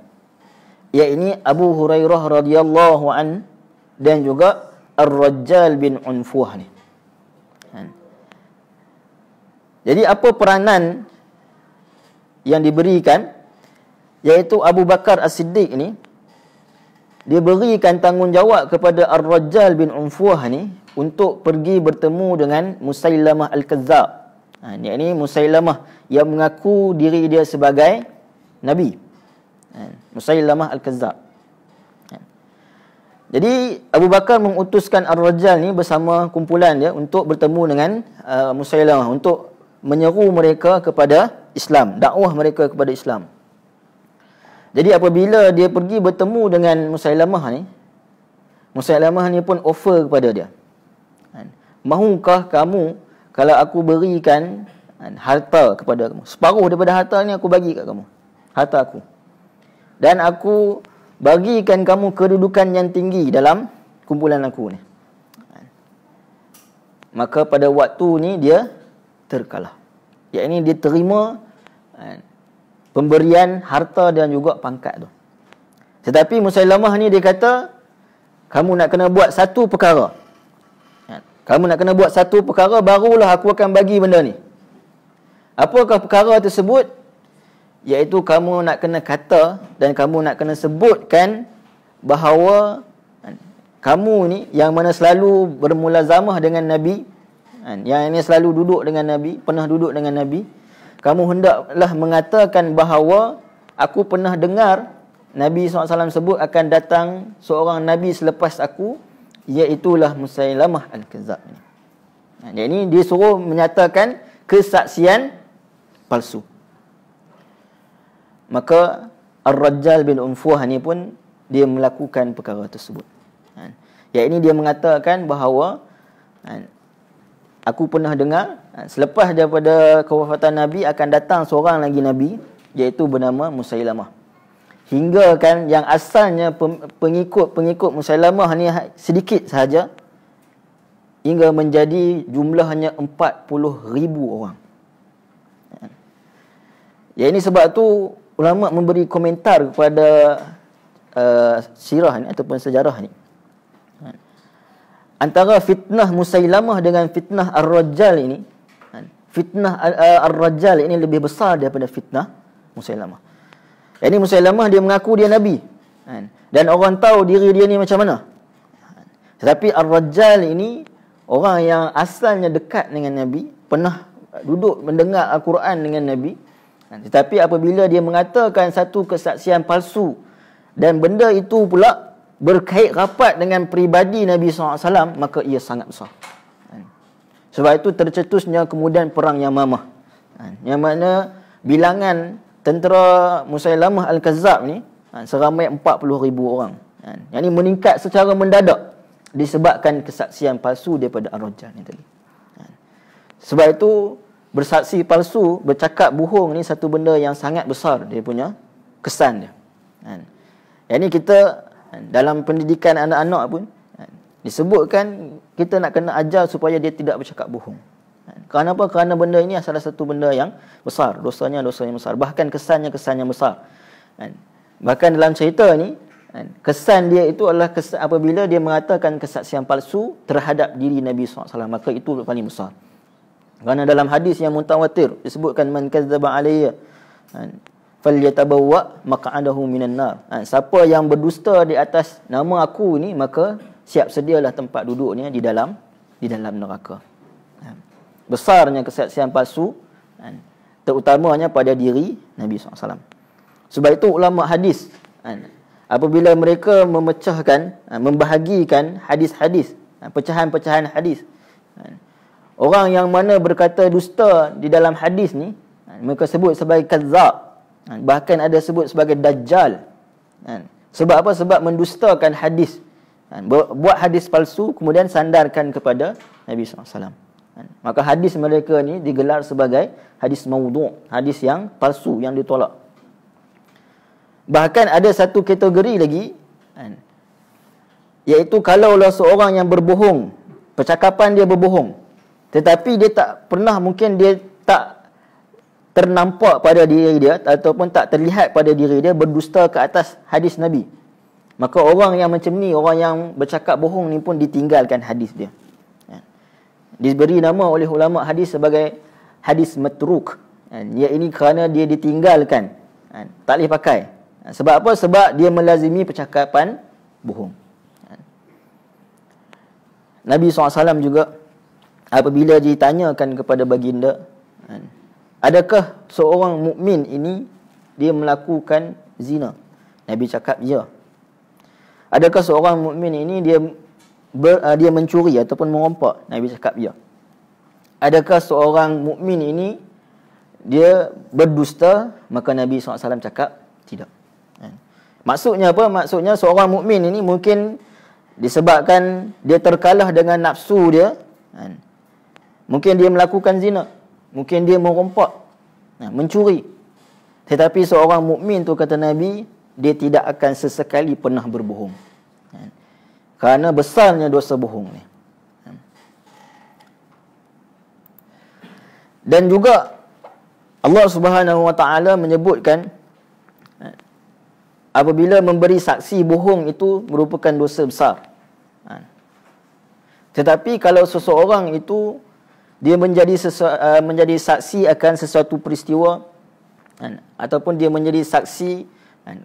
iaitu Abu Hurairah radhiyallahu an dan juga Ar-Rajjal bin Unfuh ni. Jadi apa peranan yang diberikan, iaitu Abu Bakar As-Siddiq ni, dia berikan tanggungjawab kepada Ar-Rajjal bin Unfuh ni untuk pergi bertemu dengan Musailamah Al-Kazzab. Ini Musailamah yang mengaku diri dia sebagai Nabi. Musailamah Al-Kazzab. Jadi Abu Bakar mengutuskan Ar-Rajjal ni bersama kumpulan dia untuk bertemu dengan Musailamah, untuk menyeru mereka kepada Islam, dakwah mereka kepada Islam. Jadi apabila dia pergi bertemu dengan Musailamah ni pun offer kepada dia, mahukah kamu kalau aku berikan harta kepada kamu, separuh daripada harta ni aku bagi kat kamu, harta aku, dan aku bagikan kamu kedudukan yang tinggi dalam kumpulan aku ni. Maka pada waktu ni dia terkalah, iaitu dia terima pemberian harta dan juga pangkat tu. Tetapi Musailamah ni dia kata, kamu nak kena buat satu perkara. Kamu nak kena buat satu perkara, barulah aku akan bagi benda ni. Apakah perkara tersebut? Iaitu kamu nak kena kata dan kamu nak kena sebutkan bahawa kamu ni yang mana selalu bermulazamah dengan Nabi, yang ini selalu duduk dengan Nabi, pernah duduk dengan Nabi, kamu hendaklah mengatakan bahawa aku pernah dengar Nabi SAW sebut akan datang seorang Nabi selepas aku, iaitulah Musailamah Al-Kazzab. Jadi ini dia suruh menyatakan kesaksian palsu. Maka Ar-Rajjal bin Unfuh ni pun dia melakukan perkara tersebut. Iaitu dia mengatakan bahawa aku pernah dengar selepas daripada kewafatan Nabi akan datang seorang lagi Nabi, iaitu bernama Musailamah. Hingga kan yang asalnya pengikut Musailamah ni sedikit sahaja, hingga menjadi jumlahnya 40,000 orang. Ya, ini sebab tu ulama memberi komentar kepada sirah ni ataupun sejarah ni. Antara fitnah Musailamah dengan fitnah Ar-Rajjal ini, fitnah Ar-Rajjal ini lebih besar daripada fitnah Musailamah. Ini Musailamah dia mengaku dia Nabi, dan orang tahu diri dia ni macam mana. Tetapi Ar-Rajjal ini orang yang asalnya dekat dengan Nabi, pernah duduk mendengar Al-Quran dengan Nabi, Tetapi apabila dia mengatakan satu kesaksian palsu dan benda itu pula berkait rapat dengan peribadi Nabi SAW, maka ia sangat besar. Sebab itu tercetusnya kemudian perang Yamamah, yang mana bilangan tentera Musailamah Al-Kazzab ni seramai 40,000 orang. Yang ini meningkat secara mendadak disebabkan kesaksian palsu daripada Ar-Rajjal ni tadi. Sebab itu bersaksi palsu, bercakap bohong ni satu benda yang sangat besar dia punya kesan dia. Yang ni kita dalam pendidikan anak-anak pun disebutkan kita nak kena ajar supaya dia tidak bercakap bohong. Kerana apa? Kerana benda ini salah satu benda yang besar, dosanya dosa yang besar, bahkan kesannya kesan yang besar. Bahkan dalam cerita ni kesan dia itu adalah kesan apabila dia mengatakan kesaksian palsu terhadap diri Nabi SAW, maka itu paling besar. Kerana dalam hadis yang mutawatir disebutkan man kadzdzaba alayya falyatabawwa maq'adahu minan nar. Siapa yang berdusta di atas nama aku ni, maka siap sedialah tempat duduknya di dalam neraka. Besarnya kesaksian palsu, terutamanya pada diri Nabi SAW. Sebab itu ulama hadis apabila mereka memecahkan, membahagikan hadis-hadis, pecahan-pecahan hadis, orang yang mana berkata dusta di dalam hadis ni, mereka sebut sebagai kazzab. Bahkan ada sebut sebagai dajjal. Sebab apa? Sebab mendustakan hadis. Buat hadis palsu, kemudian sandarkan kepada Nabi SAW. Maka hadis mereka ni digelar sebagai hadis maudhu', hadis yang palsu, yang ditolak. Bahkan ada satu kategori lagi, iaitu kalaulah seorang yang berbohong, percakapan dia berbohong, tetapi dia tak pernah, mungkin dia tak ternampak pada diri dia ataupun tak terlihat pada diri dia berdusta ke atas hadis Nabi, maka orang yang macam ni, orang yang bercakap bohong ni pun ditinggalkan hadis dia. Diberi nama oleh ulama hadis sebagai hadis matruk. Ia ini kerana dia ditinggalkan, tak boleh pakai. Sebab apa? Sebab dia melazimi percakapan bohong. Nabi SAW juga apabila ditanyakan kepada baginda, adakah seorang mukmin ini dia melakukan zina? Nabi cakap, ya. Adakah seorang mukmin ini dia mencuri ataupun merompak? Nabi cakap, ya. Adakah seorang mukmin ini dia berdusta? Maka Nabi SAW cakap, tidak. Maksudnya apa? Maksudnya seorang mukmin ini mungkin disebabkan dia terkalah dengan nafsu dia, mungkin dia melakukan zina, mungkin dia merompak, mencuri. Tetapi seorang mukmin tu, kata Nabi, dia tidak akan sesekali pernah berbohong. Kerana besarnya dosa bohong ni. Dan juga Allah Subhanahu Wa Taala menyebutkan apabila memberi saksi bohong itu merupakan dosa besar. Tetapi kalau seseorang itu dia menjadi saksi akan sesuatu peristiwa, ataupun dia menjadi saksi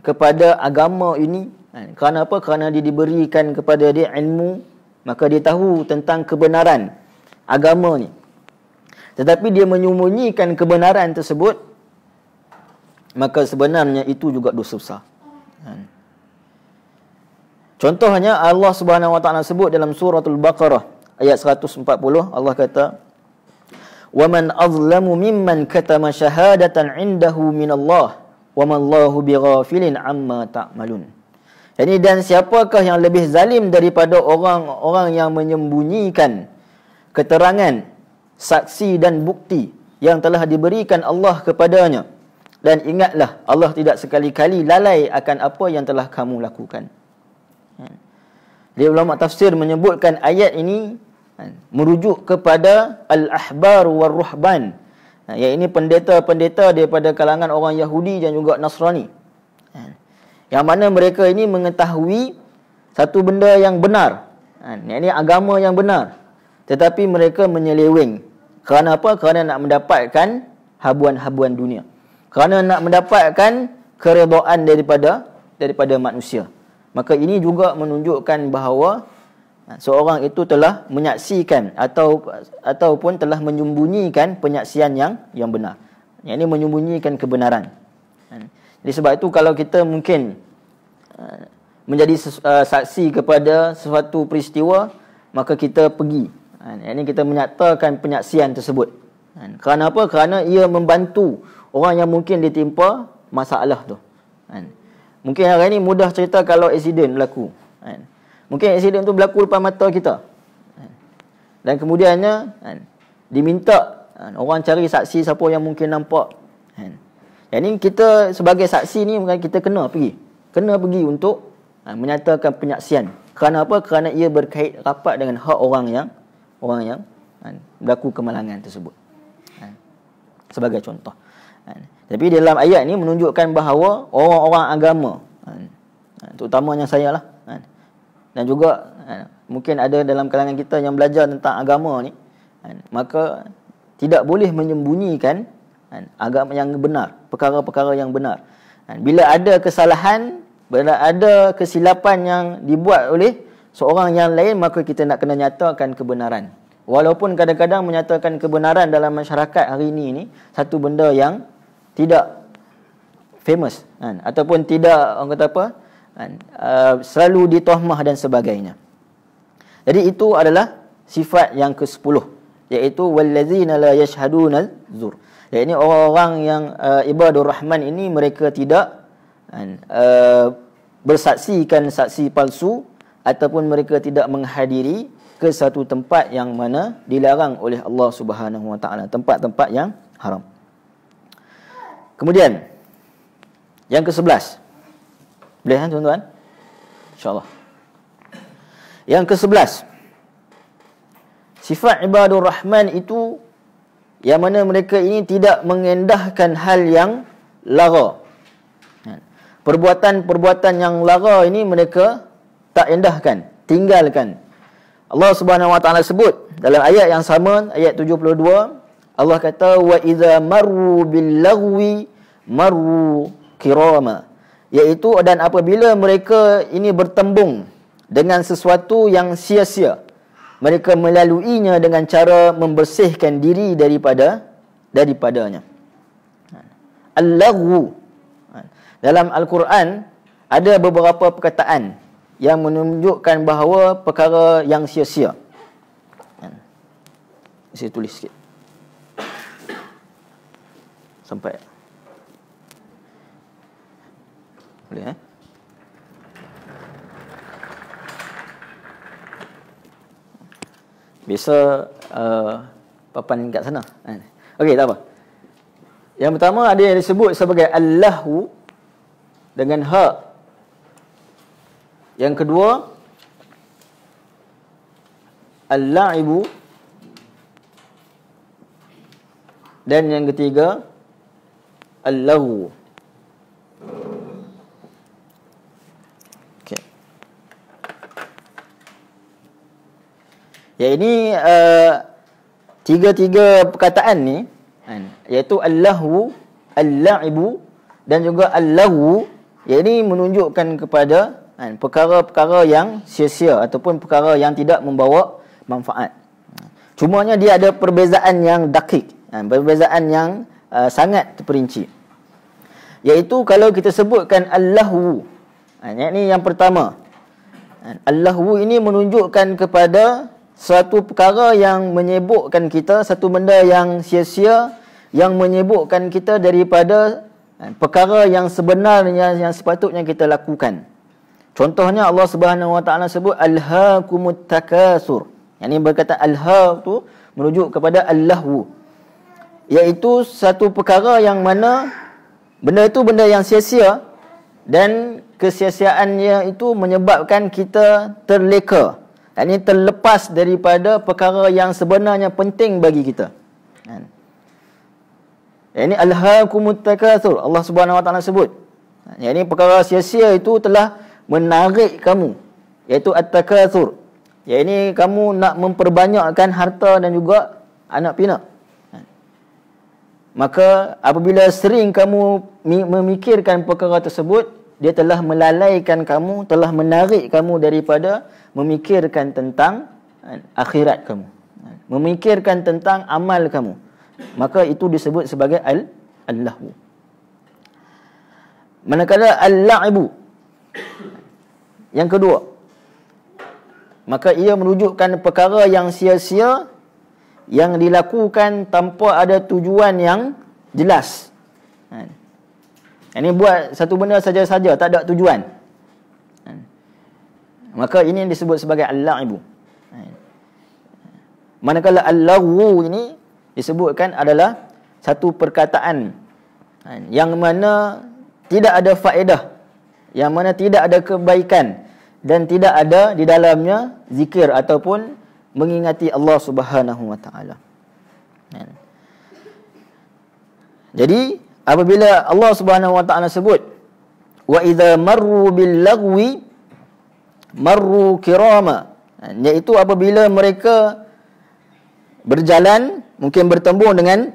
kepada agama ini, kerana apa? Kerana dia diberikan kepada dia ilmu, maka dia tahu tentang kebenaran agama ni, tetapi dia menyembunyikan kebenaran tersebut, maka sebenarnya itu juga dosa besar. Contohnya Allah Subhanahu Wa Taala sebut dalam suratul Baqarah ayat 140, Allah kata, "Wa man azlamu mimman katama syahadatan 'indahu minallah wa mallahu bighafilin amma ta'malun." Jadi, dan siapakah yang lebih zalim daripada orang-orang yang menyembunyikan keterangan, saksi dan bukti yang telah diberikan Allah kepadanya. Dan ingatlah, Allah tidak sekali-kali lalai akan apa yang telah kamu lakukan. Jadi ulama tafsir menyebutkan ayat ini merujuk kepada al-ahbar war-ruhban, yang ini pendeta-pendeta daripada kalangan orang Yahudi dan juga Nasrani, yang mana mereka ini mengetahui satu benda yang benar, yang ini agama yang benar, tetapi mereka menyeleweng. Kerana apa? Kerana nak mendapatkan habuan-habuan dunia, kerana nak mendapatkan keredaan daripada manusia. Maka ini juga menunjukkan bahawa seorang itu telah menyaksikan ataupun telah menyembunyikan penyaksian yang benar. Yang ini menyembunyikan kebenaran. Jadi sebab itu kalau kita mungkin menjadi saksi kepada sesuatu peristiwa, maka kita pergi. Yang ini kita menyatakan penyaksian tersebut. Kerana apa? Kerana ia membantu orang yang mungkin ditimpa masalah tu. Mungkin hari ini mudah cerita kalau aksiden berlaku. Mungkin aksiden tu berlaku depan mata kita. Dan kemudiannya diminta orang cari saksi siapa yang mungkin nampak. Yang ni kita sebagai saksi ni kita kena pergi. Kena pergi untuk menyatakan penyaksian. Kerana apa? Kerana ia berkait rapat dengan hak orang yang berlaku kemalangan tersebut. Sebagai contoh. Tapi dalam ayat ni menunjukkan bahawa orang-orang agama, terutamanya saya lah, dan juga mungkin ada dalam kalangan kita yang belajar tentang agama ni, maka tidak boleh menyembunyikan agama yang benar, perkara-perkara yang benar. Bila ada kesalahan, bila ada kesilapan yang dibuat oleh seorang yang lain, maka kita nak kena nyatakan kebenaran. Walaupun kadang-kadang menyatakan kebenaran dalam masyarakat hari ini satu benda yang tidak famous, ataupun tidak, orang kata apa, selalu ditohmah dan sebagainya. Jadi itu adalah sifat yang ke-10, iaitu wallazina la yashhaduna zur. Iaitu orang-orang yang ibadur rahman ini mereka tidak bersaksikan saksi palsu, ataupun mereka tidak menghadiri ke satu tempat yang mana dilarang oleh Allah Subhanahu Wa Taala, tempat-tempat yang haram. Kemudian yang ke-11. Boleh kan tuan-tuan? InsyaAllah. Yang ke-11. Sifat ibadur rahman itu yang mana mereka ini tidak mengendahkan hal yang lara. Perbuatan-perbuatan yang lara ini mereka tak endahkan, tinggalkan. Allah Subhanahu Wa Taala sebut dalam ayat yang sama, ayat 72, Allah kata wa idza marru bil lagwi marru kirama, iaitu dan apabila mereka ini bertembung dengan sesuatu yang sia-sia, mereka melaluinya dengan cara membersihkan diri daripadanya. Al-lagwu, dalam Al-Quran ada beberapa perkataan yang menunjukkan bahawa perkara yang sia-sia. Saya tulis sikit sampai boleh biasa papan kat sana. Okey, tak apa. Yang pertama ada yang disebut sebagai al-lahu dengan ha. Yang kedua al-la'ibu, dan yang ketiga al-lahu. Okey. Ya, ini tiga-tiga perkataan ni, iaitu al-lahu, al-la'ibu dan juga al-lahu, yang ini menunjukkan kepada perkara-perkara yang sia-sia ataupun perkara yang tidak membawa manfaat. Cumanya dia ada perbezaan yang dakik, perbezaan yang sangat terperinci. Iaitu kalau kita sebutkan al-lahu, ini yang pertama, al-lahu ini menunjukkan kepada satu perkara yang menyibukkan kita, satu benda yang sia-sia, yang menyibukkan kita daripada perkara yang sebenarnya yang sepatutnya kita lakukan. Contohnya Allah Subhanahu Wa Taala sebut alhaakumut takasur. Yang ini berkata alha tu merujuk kepada al-lahu, iaitu satu perkara yang mana benda itu benda yang sia-sia, dan kesia-siaannya itu menyebabkan kita terleka, yakni terlepas daripada perkara yang sebenarnya penting bagi kita. Ini alhaakumut takasur, Allah Subhanahu Wa Taala sebut. Yakni perkara sia-sia itu telah menarik kamu, iaitu at-takatsur. Ya, ini kamu nak memperbanyakkan harta dan juga anak pinak. Maka apabila sering kamu memikirkan perkara tersebut, dia telah melalaikan kamu, telah menarik kamu daripada memikirkan tentang akhirat kamu, memikirkan tentang amal kamu. Maka itu disebut sebagai al-lahwu. Manakala al-la'ibu yang kedua, maka ia menunjukkan perkara yang sia-sia yang dilakukan tanpa ada tujuan yang jelas. Ini buat satu benda saja-saja, tak ada tujuan. Maka ini yang disebut sebagai al-la'ibu. Manakala al-laghwu ini disebutkan adalah satu perkataan yang mana tidak ada faedah, yang mana tidak ada kebaikan dan tidak ada di dalamnya zikir ataupun mengingati Allah Subhanahu wa taala. Jadi apabila Allah Subhanahu wa taala sebut wa idza marru bil lagwi marru kirama, iaitu apabila mereka berjalan mungkin bertembung dengan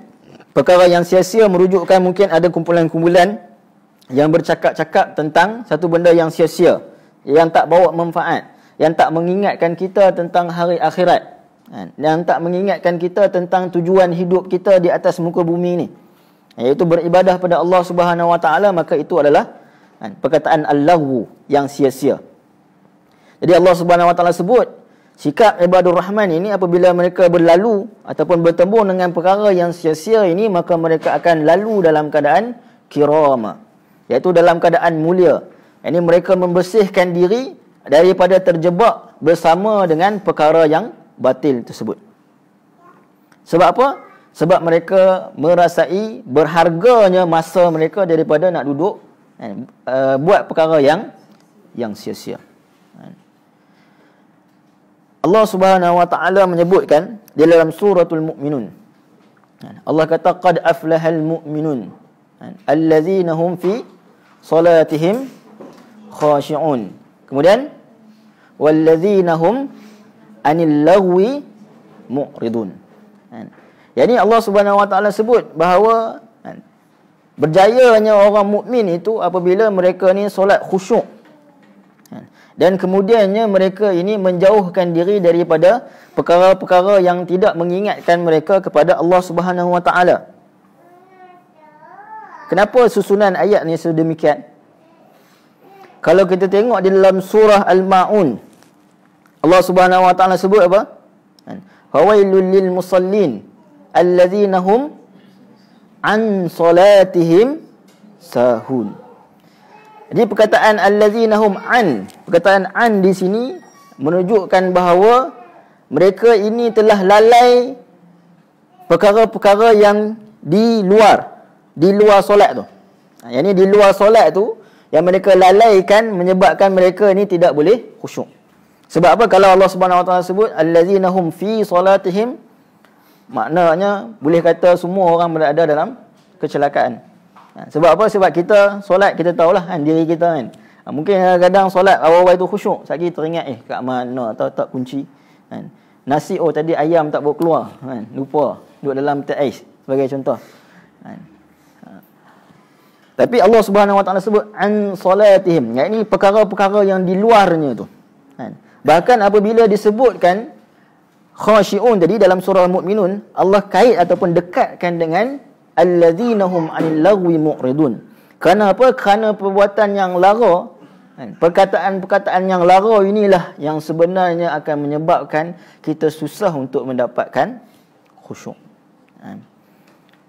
perkara yang sia-sia, merujukkan mungkin ada kumpulan-kumpulan yang bercakap-cakap tentang satu benda yang sia-sia, yang tak bawa manfaat, yang tak mengingatkan kita tentang hari akhirat, yang tak mengingatkan kita tentang tujuan hidup kita di atas muka bumi ini, iaitu beribadah pada Allah Subhanahu wa taala, maka itu adalah perkataan al-laghwu yang sia-sia. Jadi Allah Subhanahu wa taala sebut sikap ibadur rahman ini apabila mereka berlalu ataupun bertembung dengan perkara yang sia-sia ini, maka mereka akan lalu dalam keadaan kirama, iaitu dalam keadaan mulia. Ini mereka membersihkan diri daripada terjebak bersama dengan perkara yang batil tersebut. Sebab apa? Sebab mereka merasai berharganya masa mereka daripada nak duduk buat perkara yang sia-sia. Allah Subhanahu wa taala menyebutkan di dalam suratul Mu'minun. Allah kata qad aflahal mu'minun allazina hum fi salatihim khashi'un. Kemudian wallazina hum anil lagwi mu'ridun. Yani Allah Subhanahu wa taala sebut bahawa berjayanya orang mukmin itu apabila mereka ni solat khusyuk. Dan kemudiannya mereka ini menjauhkan diri daripada perkara-perkara yang tidak mengingatkan mereka kepada Allah Subhanahu wa taala. Kenapa susunan ayat ni sedemikian? Kalau kita tengok di dalam surah Al-Ma'un, Allah Subhanahu wa taala sebut apa? Fawailul lil musallin allazina hum an salatihim sahun. Jadi perkataan allazina hum perkataan an di sini menunjukkan bahawa mereka ini telah lalai perkara-perkara yang di luar solat tu. Yang ni di luar solat tu yang mereka lalaikan menyebabkan mereka ni tidak boleh khusyuk. Sebab apa? Kalau Allah Subhanahu wa taala sebut allazina hum fi salatihim, maknanya boleh kata semua orang berada dalam kecelakaan. Sebab apa? Sebab kita solat, kita tahulah diri kita kan. Mungkin kadang solat awal-awal itu khusyuk, sekali teringat kat mana tak kunci kan. Nasi tadi ayam tak bawa keluar kan, lupa duduk dalam peti ais sebagai contoh kan. Tapi Allah Subhanahu wa taala sebut an salatihim, iaitu perkara-perkara yang di luarnya tu kan. Bahkan apabila disebutkan khashi'un tadi dalam surah Al-Mu'minun, Allah kait ataupun dekatkan dengan allazina hum 'anil lagwi mu'ridun. Kerana apa? Kerana perbuatan yang lara, perkataan-perkataan yang lara inilah yang sebenarnya akan menyebabkan kita susah untuk mendapatkan khusyuk.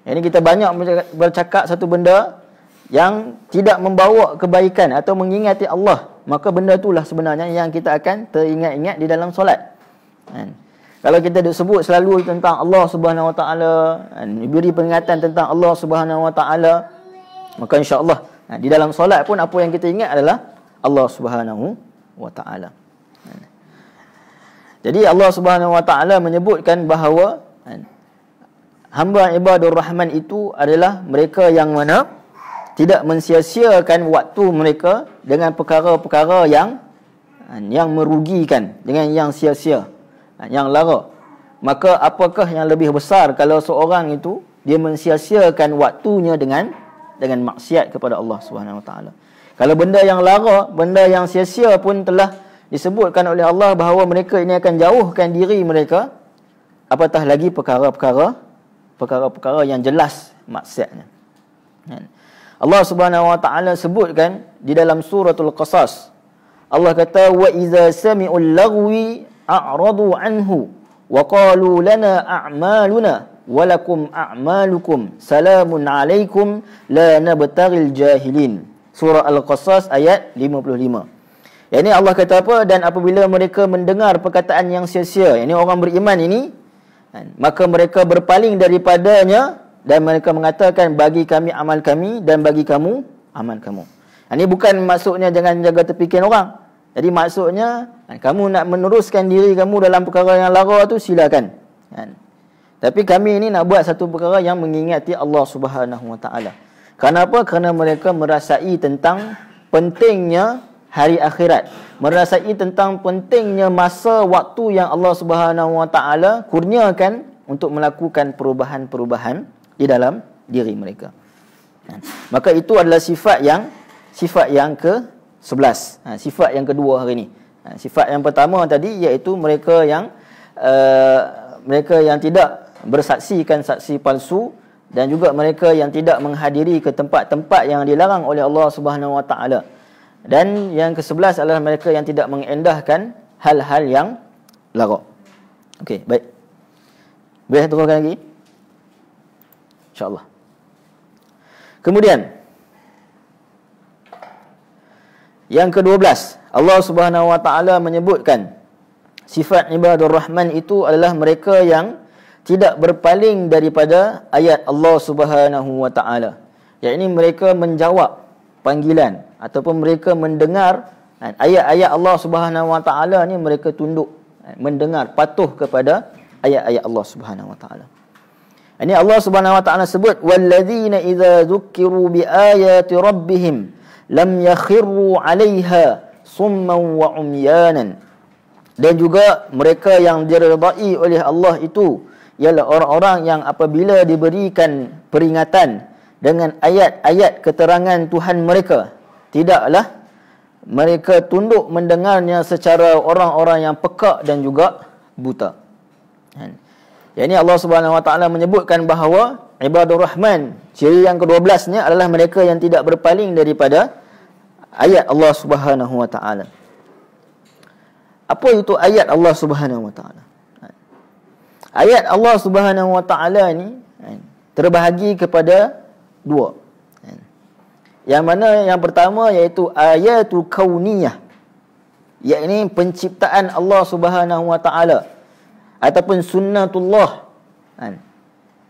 Jadi kita banyak bercakap satu benda yang tidak membawa kebaikan atau mengingati Allah, maka benda itulah sebenarnya yang kita akan teringat-ingat di dalam solat. Kalau kita sebut selalu tentang Allah Subhanahu wa taala, diberi peringatan tentang Allah Subhanahu wa taala, maka insya-Allah di dalam solat pun apa yang kita ingat adalah Allah Subhanahu wa taala. Jadi Allah Subhanahu wa taala menyebutkan bahawa hamba ibadur rahman itu adalah mereka yang mana tidak mensia-siakan waktu mereka dengan perkara-perkara yang merugikan, dengan yang sia-sia, yang lara. Maka apakah yang lebih besar kalau seorang itu dia mensia-siakan waktunya dengan maksiat kepada Allah Subhanahu wa taala. Kalau benda yang lara, benda yang sia-sia pun telah disebutkan oleh Allah bahawa mereka ini akan jauhkan diri mereka, apatah lagi perkara-perkara yang jelas maksiatnya. Allah Subhanahu wa taala sebutkan di dalam suratul Qasas, Allah kata wa idza sami'ul lagwi a'radu anhu wa qalu lana a'maluna wa lakum a'malukum salamun alaikum la nabtaghil jahilin. Surah Al-Qasas ayat 55. Yang ini Allah kata apa? Dan apabila mereka mendengar perkataan yang sia-sia, yang ini orang beriman ini, maka mereka berpaling daripadanya dan mereka mengatakan bagi kami amal kami dan bagi kamu amal kamu. Ini bukan maksudnya jangan jaga tepikan orang. Jadi maksudnya kamu nak meneruskan diri kamu dalam perkara yang lara tu silakan. Tapi kami ini nak buat satu perkara yang mengingati Allah Subhanahu wa taala. Kenapa? Kerana mereka merasai tentang pentingnya hari akhirat, merasai tentang pentingnya masa waktu yang Allah Subhanahu wa taala kurniakan untuk melakukan perubahan-perubahan di dalam diri mereka. Maka itu adalah sifat yang ke-11. Sifat yang kedua hari ini. Sifat yang pertama tadi iaitu mereka yang tidak bersaksikan saksi palsu, dan juga mereka yang tidak menghadiri ke tempat-tempat yang dilarang oleh Allah Subhanahu wa taala. Dan yang ke-11 adalah mereka yang tidak mengendahkan hal-hal yang lara. Okey, baik. Boleh teruskan lagi? InsyaAllah. Kemudian yang ke-12, Allah Subhanahu wa taala menyebutkan sifat ibadur rahman itu adalah mereka yang tidak berpaling daripada ayat Allah Subhanahu wa taala. Yakni mereka menjawab panggilan ataupun mereka mendengar ayat-ayat Allah Subhanahu wa taala ni, mereka tunduk mendengar, patuh kepada ayat-ayat Allah Subhanahu wa taala. Ini Allah Subhanahu wa taala sebut walladzina idza dzukkiru biayati rabbihim lam yakhiru 'alaiha summan wa umyanan. Dan juga mereka yang diridai oleh Allah itu ialah orang-orang yang apabila diberikan peringatan dengan ayat-ayat keterangan Tuhan mereka, tidaklah mereka tunduk mendengarnya secara orang-orang yang pekak dan juga buta. Yang ini Allah Subhanahu wa taala menyebutkan bahawa ibadur rahman, ciri yang ke-12-nya adalah mereka yang tidak berpaling daripada ayat Allah Subhanahu wa taala. Apa itu ayat Allah Subhanahu wa taala? Ayat Allah Subhanahu wa taala ni terbahagi kepada dua. Yang mana yang pertama iaitu ayatul kauniyah, yakni penciptaan Allah Subhanahu wa taala ataupun sunnatullah.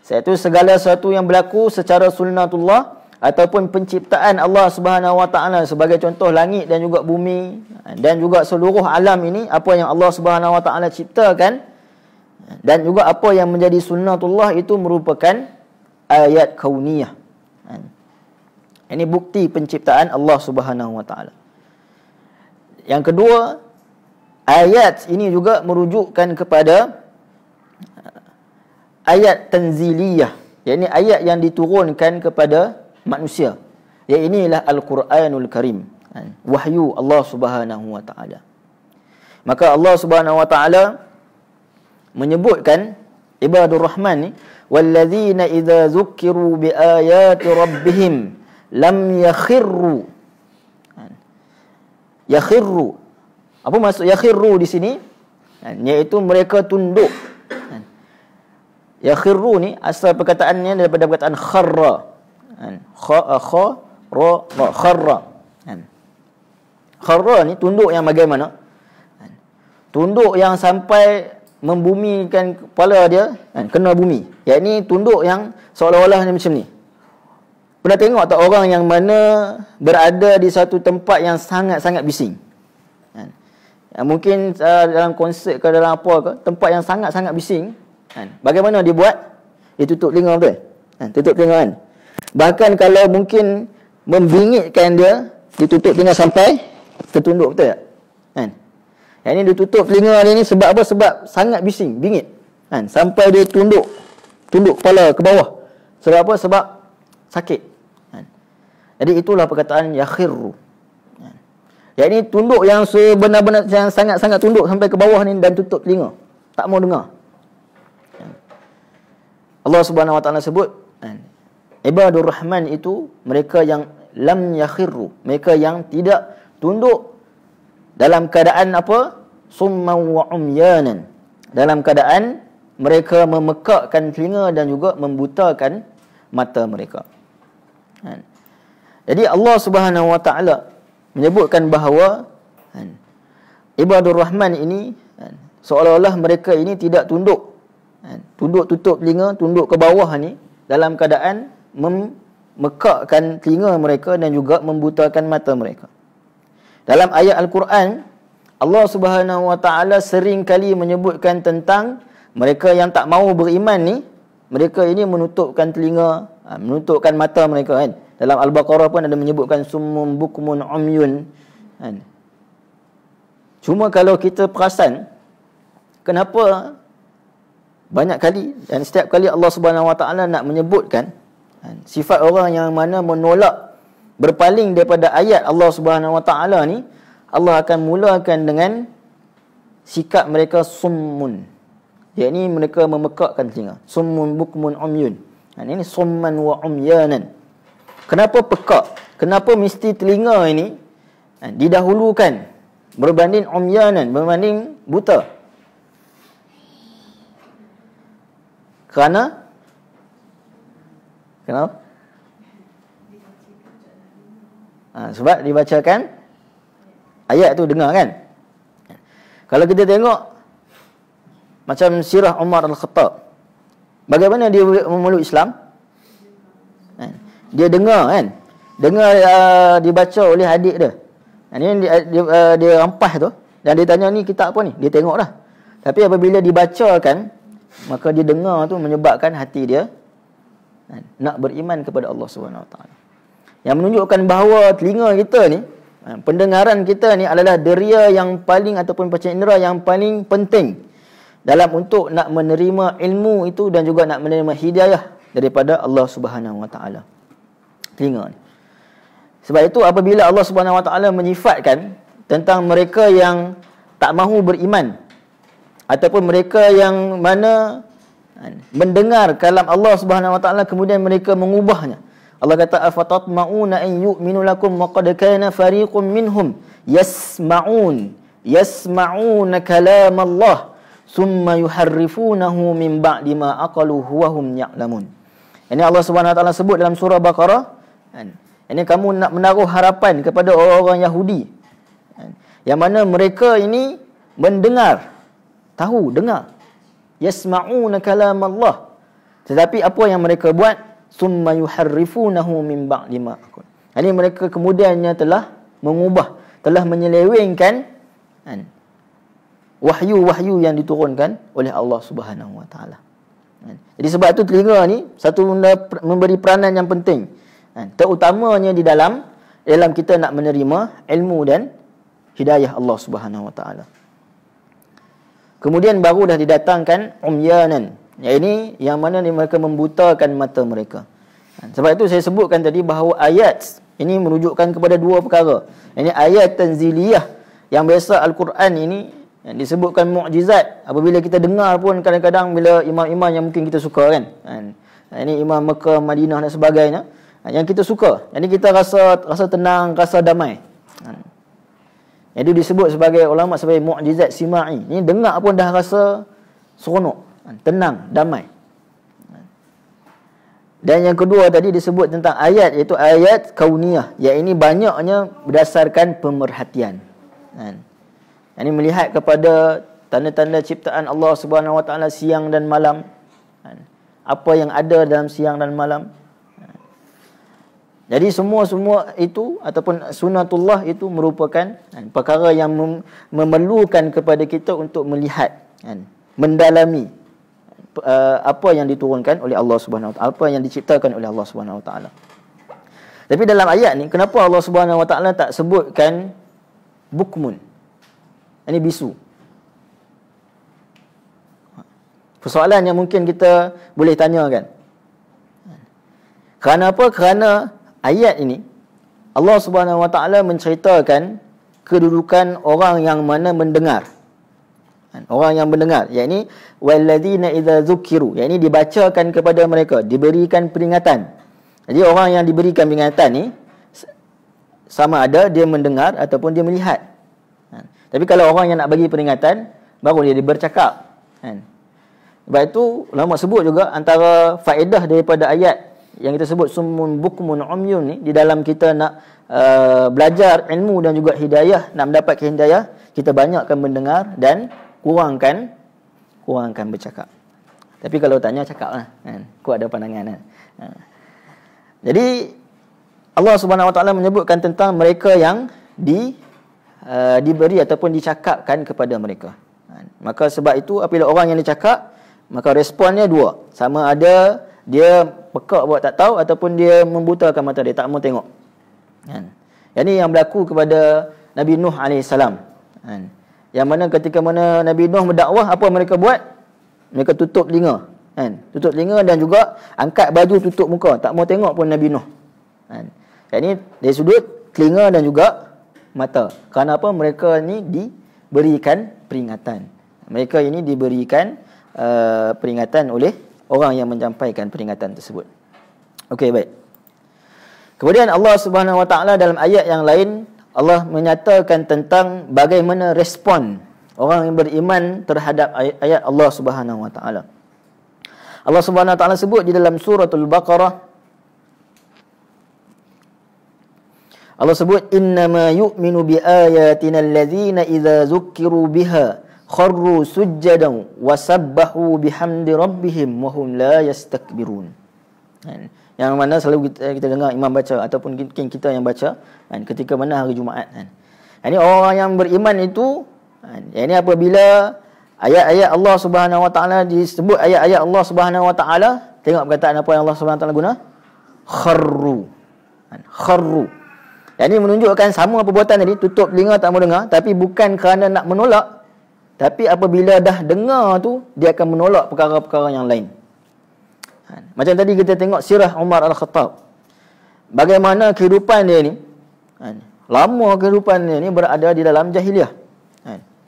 Iaitu segala sesuatu yang berlaku secara sunnatullah ataupun penciptaan Allah Subhanahu wa taala, sebagai contoh langit dan juga bumi dan juga seluruh alam ini, apa yang Allah Subhanahu wa taala ciptakan dan juga apa yang menjadi sunnatullah itu merupakan ayat kauniyah. Ini bukti penciptaan Allah Subhanahu wa taala. Yang kedua, ayat ini juga merujukkan kepada ayat tanziliyah, yakni ayat yang diturunkan kepada manusia. Ya, inilah Al-Quranul Karim, wahyu Allah Subhanahu wa taala. Maka Allah Subhanahu wa taala menyebutkan ibadur rahman ni walladzina idza dzukkiru biayati rabbihim lam yakhirru. Yakhirru, apa maksud yakhirru di sini? Iaitu mereka tunduk. Yakhirru ni asal perkataannya daripada perkataan kharra. Kharra. Kharra ni tunduk yang bagaimana? Tunduk yang sampai membumikan kepala dia kena bumi. Yakni tunduk yang seolah-olah macam ni. Pernah tengok tak orang yang mana berada di satu tempat yang sangat-sangat bising? Mungkin dalam konsert ke dalam apa ke, tempat yang sangat-sangat bising, bagaimana dia buat? Dia tutup telinga, betul? Tutup telinga kan? Bahkan kalau mungkin membingitkan dia, ditutup telinga sampai tertunduk, betul tak? Yang ni dia tutup telinga dia ni sebab apa? Sebab sangat bising, bingit. Sampai dia tunduk kepala ke bawah. Sebab apa? Sebab sakit. Jadi itulah perkataan yakhirru. Yang ni tunduk yang sebenar-benar, yang sangat-sangat tunduk sampai ke bawah ni dan tutup telinga, tak mau dengar. Allah Subhanahu wa taala sebut Ibadur Rahman itu mereka yang lam yakhirru, mereka yang tidak tunduk dalam keadaan apa? Summan wa umyanan. Dalam keadaan mereka memekakkan telinga dan juga membutakan mata mereka. Jadi Allah Subhanahu wa taala menyebutkan bahawa Ibadur Rahman ini seolah-olah mereka ini tidak tunduk. Tunduk tutup telinga, tunduk ke bawah ni dalam keadaan memekakkan telinga mereka dan juga membutakan mata mereka. Dalam ayat Al-Quran, Allah Subhanahu wa taala sering kali menyebutkan tentang mereka yang tak mahu beriman ni, mereka ini menutupkan telinga, menutupkan mata mereka kan. Dalam Al-Baqarah pun ada menyebutkan summun bukmun umyun kan. Cuma kalau kita perasan, kenapa banyak kali dan setiap kali Allah Subhanahu wa taala nak menyebutkan sifat orang yang mana menolak, berpaling daripada ayat Allah Subhanahu wa taala ni, Allah akan mulakan dengan sikap mereka summun. Yakni mereka memekakkan telinga. Summun bukmun umyun. Ini summan wa umyanan. Kenapa pekak? Kenapa mesti telinga ini didahulukan berbanding umyanan, berbanding buta? Kenapa? Sebab dibacakan ayat tu dengar kan. Kalau kita tengok macam sirah Umar Al-Khattab, bagaimana dia memeluk Islam? Dia dengar kan, dengar dibaca oleh adik dia. Dia rampas tu dan dia tanya ni kitab apa ni? Dia tengok dah. Tapi apabila dibacakan, maka dia dengar tu menyebabkan hati dia nak beriman kepada Allah Subhanahu Wa Taala. Yang menunjukkan bahawa telinga kita ni, pendengaran kita ni adalah deria yang paling ataupun panca indera yang paling penting dalam untuk nak menerima ilmu itu dan juga nak menerima hidayah daripada Allah Subhanahu Wa Taala. Telinga ni. Sebab itu apabila Allah Subhanahu Wa Taala menyifatkan tentang mereka yang tak mahu beriman ataupun mereka yang mana mendengar kalam Allah Subhanahu Wa Taala kemudian mereka mengubahnya. Allah kata afatatma'una an yu'minu lakum wa qad kana fariqun minhum yasma'una kalam Allah summa yuharrifunahu min ba'di ma aqaluhu wa hum ya'lamun. Ini Allah Subhanahu Wa Taala sebut dalam surah Baqarah. Ini kamu nak menaruh harapan kepada orang-orang Yahudi yang mana mereka ini mendengar, tahu, dengar, yasma'una kalam Allah, tetapi apa yang mereka buat? Summa yuharrifunahu min ba'di ma aqul. Ini mereka kemudiannya telah mengubah, telah menyelewengkan wahyu-wahyu yang diturunkan oleh Allah Subhanahu Wa Taala. Jadi sebab itu telinga ni satu memberi peranan yang penting, terutamanya di dalam kita nak menerima ilmu dan hidayah Allah Subhanahu Wa Taala. Kemudian baru dah didatangkan umyanan, ini yang mana mereka membutakan mata mereka. Sebab itu saya sebutkan tadi bahawa ayat ini menunjukkan kepada dua perkara. Ini ayat tanziliyah yang biasa Al-Quran ini yang disebutkan mukjizat. Apabila kita dengar pun kadang-kadang bila imam-imam yang mungkin kita suka kan. Ini imam Mekah, Madinah dan sebagainya, yang kita suka. Jadi kita rasa tenang, rasa damai. Jadi disebut sebagai ulama sebagai mukjizat sima'i. Ini dengar pun dah rasa seronok, tenang, damai. Dan yang kedua tadi disebut tentang ayat, iaitu ayat kauniyah, yang ini banyaknya berdasarkan pemerhatian. Ini melihat kepada tanda-tanda ciptaan Allah Subhanahu Wa Taala siang dan malam, apa yang ada dalam siang dan malam. Jadi semua itu ataupun sunatullah itu merupakan perkara yang memerlukan kepada kita untuk melihat, mendalami apa yang diturunkan oleh Allah Subhanahu Wa Taala, apa yang diciptakan oleh Allah Subhanahu Wa Taala. Tapi dalam ayat ni, kenapa Allah Subhanahu Wa Taala tak sebutkan bukmun? Ini bisu. Persoalan yang mungkin kita boleh tanyakan. Kerana apa? Kerana ayat ini Allah Subhanahu Wa Taala menceritakan kedudukan orang yang mana mendengar. Orang yang mendengar, yakni walladzina idza dzukiru, yakni dibacakan kepada mereka, diberikan peringatan. Jadi orang yang diberikan peringatan ni sama ada dia mendengar ataupun dia melihat. Tapi kalau orang yang nak bagi peringatan, baru dia bercakap. Sebab itu ulama sebut juga antara faedah daripada ayat yang kita sebut summun bukmun umyun ni, di dalam kita nak belajar ilmu dan juga hidayah, nak mendapat hidayah, kita banyakkan mendengar dan kurangkan bercakap. Tapi kalau tanya, cakaplah, kan? Kuat ada pandangan, kan? Jadi Allah Subhanahu Wa Taala menyebutkan tentang mereka yang diberi ataupun dicakapkan kepada mereka. Maka sebab itu apabila orang yang dicakap, maka responnya dua. Sama ada dia pekak buat tak tahu ataupun dia membutakan mata dia, tak mau tengok. Yang ini yang berlaku kepada Nabi Nuh AS. Yang mana ketika mana Nabi Nuh berdakwah, apa mereka buat? Mereka tutup telinga. Tutup telinga dan juga angkat baju tutup muka, tak mau tengok pun Nabi Nuh. Yang ini dari sudut telinga dan juga mata. Kerana apa? Mereka ni diberikan peringatan. Mereka ini diberikan peringatan oleh orang yang menyampaikan peringatan tersebut. Okey, baik. Kemudian Allah Subhanahu Wa Taala dalam ayat yang lain, Allah menyatakan tentang bagaimana respon orang yang beriman terhadap ayat Allah Subhanahu Wa Taala. Allah Subhanahu Wa Taala sebut di dalam suratul Baqarah, Allah sebut innama yu'minu bi ayatina allazina idza zukkiru biha kharru sujjadan wa sabbahu bihamdi rabbihim wa hum la yastakbirun. Yang mana selalu kita dengar imam baca ataupun mungkin kita yang baca ketika mana hari Jumaat. Ini orang yang beriman itu, ini apabila ayat-ayat Allah Subhanahu Wa Taala disebut, ayat-ayat Allah Subhanahu Wa Taala, tengok perkataan apa yang Allah Subhanahu Wa Taala guna, kharru. Ini menunjukkan sama perbuatan tadi, tutup telinga tak mau dengar, tapi bukan kerana nak menolak, tapi apabila dah dengar tu, dia akan menolak perkara-perkara yang lain. Macam tadi kita tengok sirah Umar Al-Khattab, bagaimana kehidupan dia ni, lama kehidupan dia ni berada di dalam jahiliah,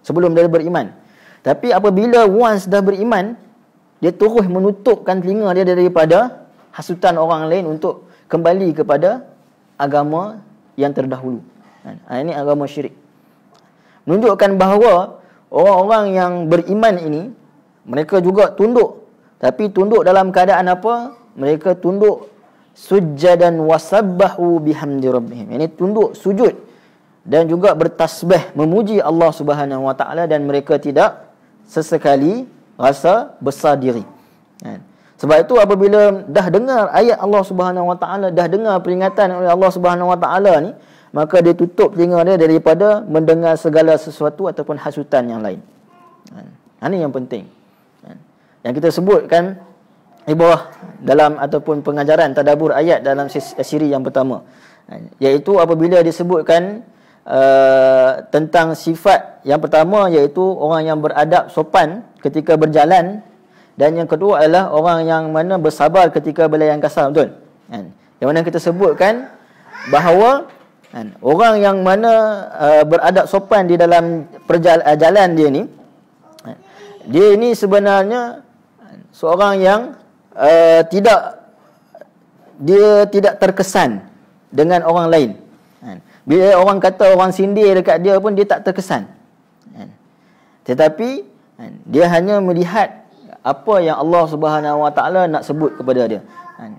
sebelum dia beriman. Tapi apabila once dah beriman, dia terus menutupkan telinga dia daripada hasutan orang lain untuk kembali kepada agama yang terdahulu. Ini agama syirik. Menunjukkan bahawa orang-orang yang beriman ini, mereka juga tunduk. Tapi tunduk dalam keadaan apa? Mereka tunduk sujjadan wasabbahu bihamdi rabbihim. Ini tunduk sujud dan juga bertasbih memuji Allah Subhanahu Wa Taala, dan mereka tidak sesekali rasa besar diri. Sebab itu apabila dah dengar ayat Allah Subhanahu Wa Taala, dah dengar peringatan oleh Allah Subhanahu Wa Taala ni, maka dia tutup telinga dia daripada mendengar segala sesuatu ataupun hasutan yang lain. Ini yang penting. Yang kita sebutkan ibrah dalam ataupun pengajaran tadabbur ayat dalam siri yang pertama, iaitu apabila disebutkan tentang sifat yang pertama, iaitu orang yang beradab sopan ketika berjalan, dan yang kedua adalah orang yang mana bersabar ketika belayan kasar, betul? Yang mana kita sebutkan bahawa orang yang mana beradab sopan di dalam perjalanan dia ni, dia ini sebenarnya seorang yang tidak terkesan dengan orang lain. Bila orang kata orang sindir dekat dia pun dia tak terkesan. Tetapi dia hanya melihat apa yang Allah Subhanahu Wa Taala nak sebut kepada dia.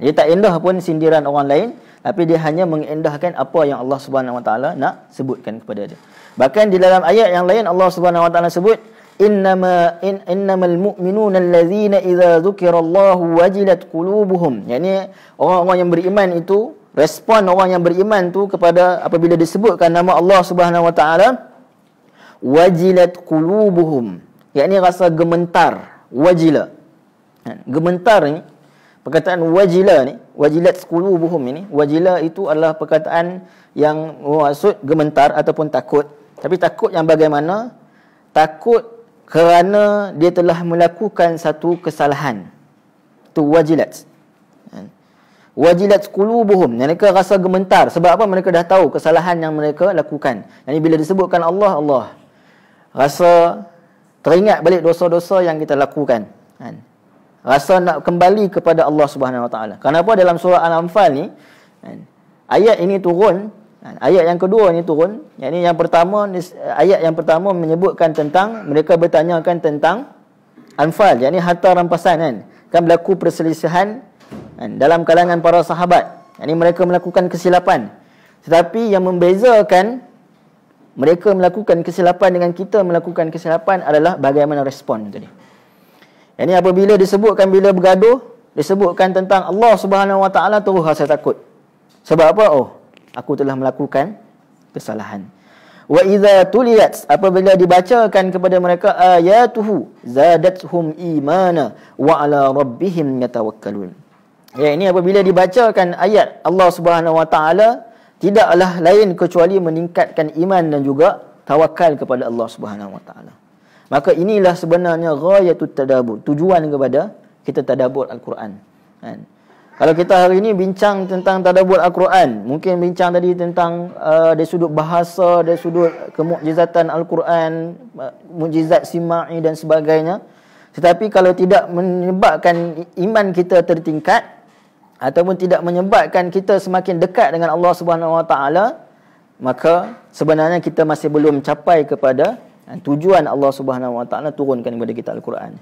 Dia tak endah pun sindiran orang lain, tapi dia hanya mengendahkan apa yang Allah Subhanahu Wa Taala nak sebutkan kepada dia. Bahkan di dalam ayat yang lain Allah Subhanahu Wa Taala sebut innamal mu'minuna allazina idza dzukirallahu wajilat qulubuhum. Yani orang-orang yang beriman itu, respon orang yang beriman tu kepada apabila disebutkan nama Allah Subhanahu Wa Taala, wajilat qulubuhum, yakni rasa gementar. Wajila, gementar ni, perkataan wajila ni, wajilat qulubuhum ini, wajila itu adalah perkataan yang maksud gementar ataupun takut. Tapi takut yang bagaimana? Takut kerana dia telah melakukan satu kesalahan. Itu wajilat. Wajilat qulubuhum, mereka rasa gementar. Sebab apa? Mereka dah tahu kesalahan yang mereka lakukan. Jadi bila disebutkan Allah, rasa teringat balik dosa-dosa yang kita lakukan. rasa nak kembali kepada Allah Subhanahu Wa Taala. Kenapa dalam surah Al-Anfal ni ayat ini turun, ayat yang kedua ni turun, yang pertama, ayat yang pertama menyebutkan tentang mereka bertanyakan tentang Anfal, harta rampasan kan berlaku perselisihan dalam kalangan para sahabat. Mereka melakukan kesilapan. Tetapi yang membezakan mereka melakukan kesilapan dengan kita melakukan kesilapan adalah bagaimana respon tadi. Apabila disebutkan, bila bergaduh, disebutkan tentang Allah Subhanahu Wa Taala, terus rasa takut. Sebab apa? Oh, aku telah melakukan kesalahan. Wa idza tuliyat, apabila dibacakan kepada mereka ayatuhu zadatuhum imana wa ala rabbihim yatawakkalun. Ini apabila dibacakan ayat Allah Subhanahu Wa Taala, tidaklah lain kecuali meningkatkan iman dan juga tawakal kepada Allah Subhanahu Wa Taala. Maka inilah sebenarnya ghayatut tadabbur, tujuan kepada kita tadabbur Al-Quran. Kalau kita hari ini bincang tentang tadabbur Al-Quran, mungkin bincang tadi tentang dari sudut bahasa, dari sudut kemukjizatan Al-Quran, mukjizat sima'i dan sebagainya. Tetapi kalau tidak menyebabkan iman kita tertingkat ataupun tidak menyebabkan kita semakin dekat dengan Allah Subhanahu Wa Taala, maka sebenarnya kita masih belum capai kepada tujuan Allah Subhanahu Wa Taala turunkan kepada kita Al-Quran.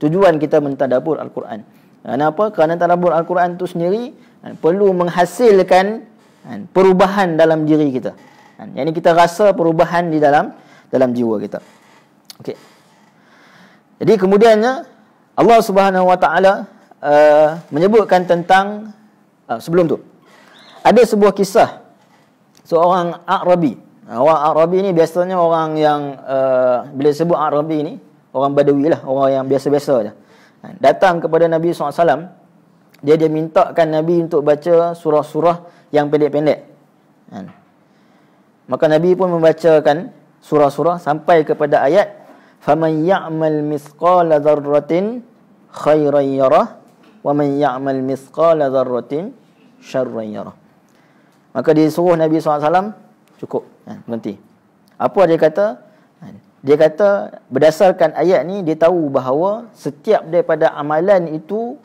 Tujuan kita mentadabbur Al-Quran. Kenapa? Kerana tadabbur Al-Quran itu sendiri perlu menghasilkan perubahan dalam diri kita. Yang kita rasa perubahan di dalam jiwa kita. Okey. Jadi kemudiannya Allah Subhanahu Wa Taala menyebutkan tentang sebelum tu ada sebuah kisah seorang Arabi. Orang Arabi ni biasanya orang yang bila sebut Arabi ni orang Badawi lah, orang yang biasa-biasa je. Datang kepada Nabi SAW, dia mintakan Nabi untuk baca surah-surah yang pendek-pendek. Maka Nabi pun membacakan surah-surah sampai kepada ayat faman ya'mal mithqala dzarratin khairan yarah wa man ya'mal mithqala dzarratin syarran yarah. Maka disuruh Nabi SAW cukup, berhenti. Apa dia kata? Dia kata berdasarkan ayat ni dia tahu bahawa setiap daripada amalan itu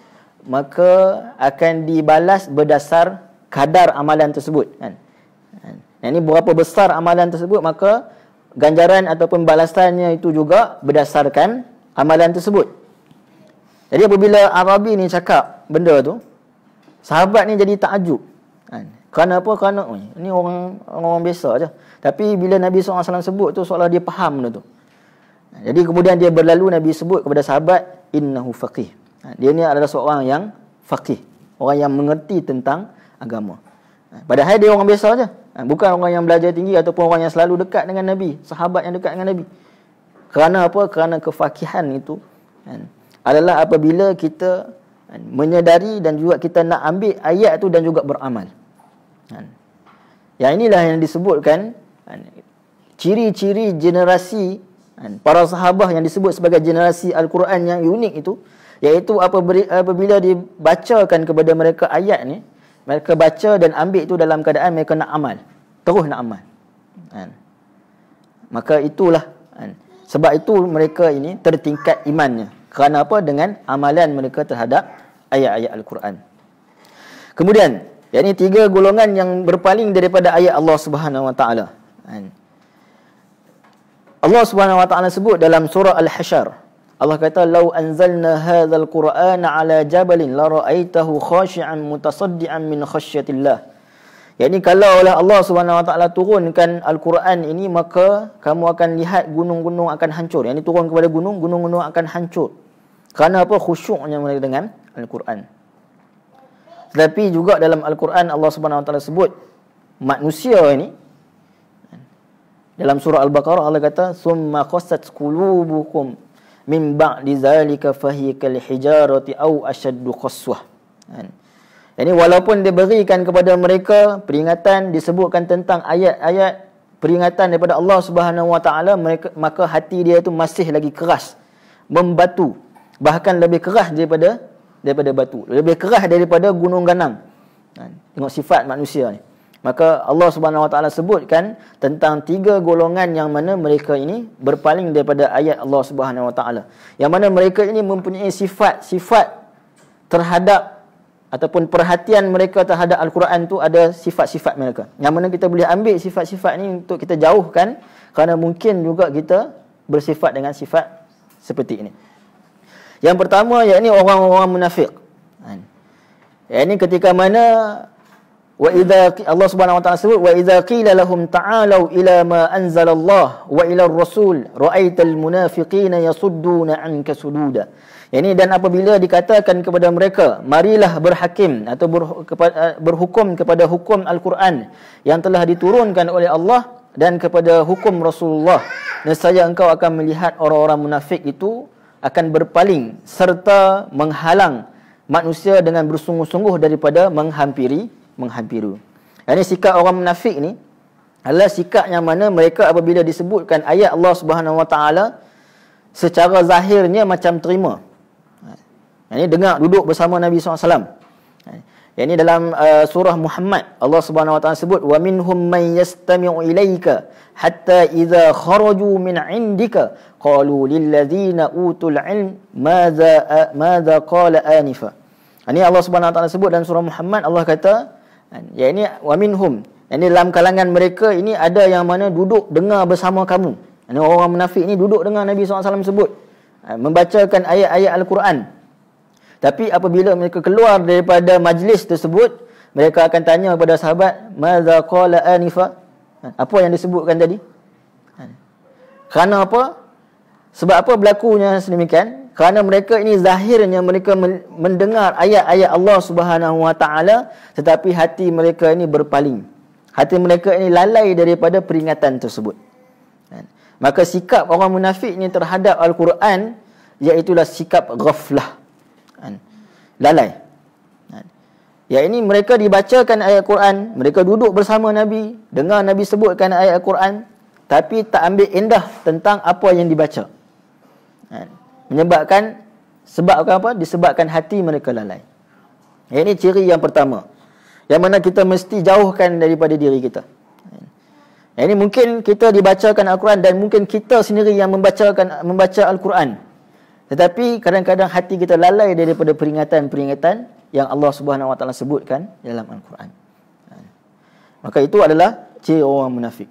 maka akan dibalas berdasar kadar amalan tersebut. Yang ni berapa besar amalan tersebut, maka ganjaran ataupun balasannya itu juga berdasarkan amalan tersebut. Jadi apabila Arabi ni cakap benda tu, sahabat ni jadi takjub. Kerana apa? Kerana ni orang biasa je. Tapi bila Nabi SAW sebut tu, seolah dia faham benda tu. Jadi kemudian dia berlalu, Nabi sebut kepada sahabat, innahu faqih. Dia ni adalah seorang yang faqih, orang yang mengerti tentang agama. Padahal dia orang biasa je. Bukan orang yang belajar tinggi ataupun orang yang selalu dekat dengan Nabi, sahabat yang dekat dengan Nabi. Kerana apa? Kerana kefakihan itu adalah apabila kita menyedari dan juga kita nak ambil ayat tu dan juga beramal. Yang inilah yang disebutkan ciri-ciri generasi para sahabah yang disebut sebagai generasi Al-Quran yang unik itu, iaitu apabila dibacakan kepada mereka ayat ni, mereka baca dan ambil itu dalam keadaan mereka nak amal, terus nak amal. Maka itulah sebab itu mereka ini tertingkat imannya. Kerana apa? Dengan amalan mereka terhadap ayat-ayat Al-Quran. Kemudian yakni 3 golongan yang berpaling daripada ayat Allah Subhanahu Wa Taala. Allah Subhanahu Wa Taala sebut dalam surah Al-Hasyr. Allah kata, "Lau anzalna hadzal Qur'ana 'ala jabalin la ra'aitahu khashi'an mutasaddian min khasyatillah." Yakni kalau oleh Allah Subhanahu Wa Taala turunkan Al-Quran ini, maka kamu akan lihat gunung-gunung akan hancur. Yakni turun kepada gunung-gunung akan hancur. Kerana apa? Khusyuknya mereka dengan Al-Quran. Tetapi juga dalam Al-Quran Allah Subhanahu Wa Taala sebut manusia ini, dalam surah Al-Baqarah Allah kata, "Summa qasat qulubukum min ba'di zalika fahiya kal hijarati aw ashaddu qaswah." Ini walaupun diberikan kepada mereka peringatan, disebutkan tentang ayat-ayat peringatan daripada Allah Subhanahu Wa Taala, maka hati dia itu masih lagi keras, membatu, bahkan lebih keras daripada batu, lebih keras daripada gunung ganang. Tengok sifat manusia ni. Maka Allah Subhanahu Wa Taala sebutkan tentang 3 golongan yang mana mereka ini berpaling daripada ayat Allah Subhanahu Wa Taala. Yang mana mereka ini mempunyai sifat-sifat terhadap ataupun perhatian mereka terhadap Al-Quran tu ada sifat-sifat mereka. Yang mana kita boleh ambil sifat-sifat ni untuk kita jauhkan, kerana mungkin juga kita bersifat dengan sifat seperti ini. Yang pertama, yakni orang-orang munafik. Yakni ketika mana Allah Subhanahu Wa Taala sebut wa idza qila lahum ta'alu ila ma anzalallah wa ila ar-rasul ra'aital munafiqina yasudduna 'anka sududa. Yani dan apabila dikatakan kepada mereka, marilah berhakim atau berhukum kepada hukum Al-Quran yang telah diturunkan oleh Allah dan kepada hukum Rasulullah, nescaya engkau akan melihat orang-orang munafik itu akan berpaling serta menghalang manusia dengan bersungguh-sungguh daripada menghampiri. Ini sikap orang munafik ni adalah sikap yang mana mereka apabila disebutkan ayat Allah Subhanahu Wa Taala secara zahirnya macam terima. Ini dengar duduk bersama Nabi SAW. Ini dalam surah Muhammad Allah Subhanahu Wa Taala sebut wa minhum man yastami'u ilaika hatta idza kharaju min 'indika qalu lil ladzina utul 'ilm madza qala anifa. Ini Allah Subhanahu Wa Taala sebut dalam surah Muhammad. Allah kata, ya ini wa minhum, ini dalam kalangan mereka ini ada yang mana duduk dengar bersama kamu. Ini orang munafik ni duduk dengar Nabi SAW sebut, membacakan ayat-ayat Al-Quran. Tapi apabila mereka keluar daripada majlis tersebut, mereka akan tanya kepada sahabat, madza qala anifa? Apa yang disebutkan tadi? Kerana apa? Sebab apa berlakunya sedemikian? Kerana mereka ini zahirnya mereka mendengar ayat-ayat Allah Subhanahu Wa Taala, tetapi hati mereka ini berpaling. Hati mereka ini lalai daripada peringatan tersebut. Maka sikap orang munafik ini terhadap Al-Quran iaitulah sikap ghaflah. Lalai. Ya, ini mereka dibacakan ayat Quran, mereka duduk bersama Nabi, dengar Nabi sebutkan ayat Quran, tapi tak ambil indah tentang apa yang dibaca. Menyebabkan apa? Disebabkan hati mereka lalai. Ini ciri yang pertama, yang mana kita mesti jauhkan daripada diri kita. Ini mungkin kita dibacakan Al-Quran dan mungkin kita sendiri yang membaca Al-Quran, tetapi kadang-kadang hati kita lalai daripada peringatan-peringatan yang Allah Subhanahu Wa Taala sebutkan dalam Al-Quran. Maka itu adalah ciri orang munafik.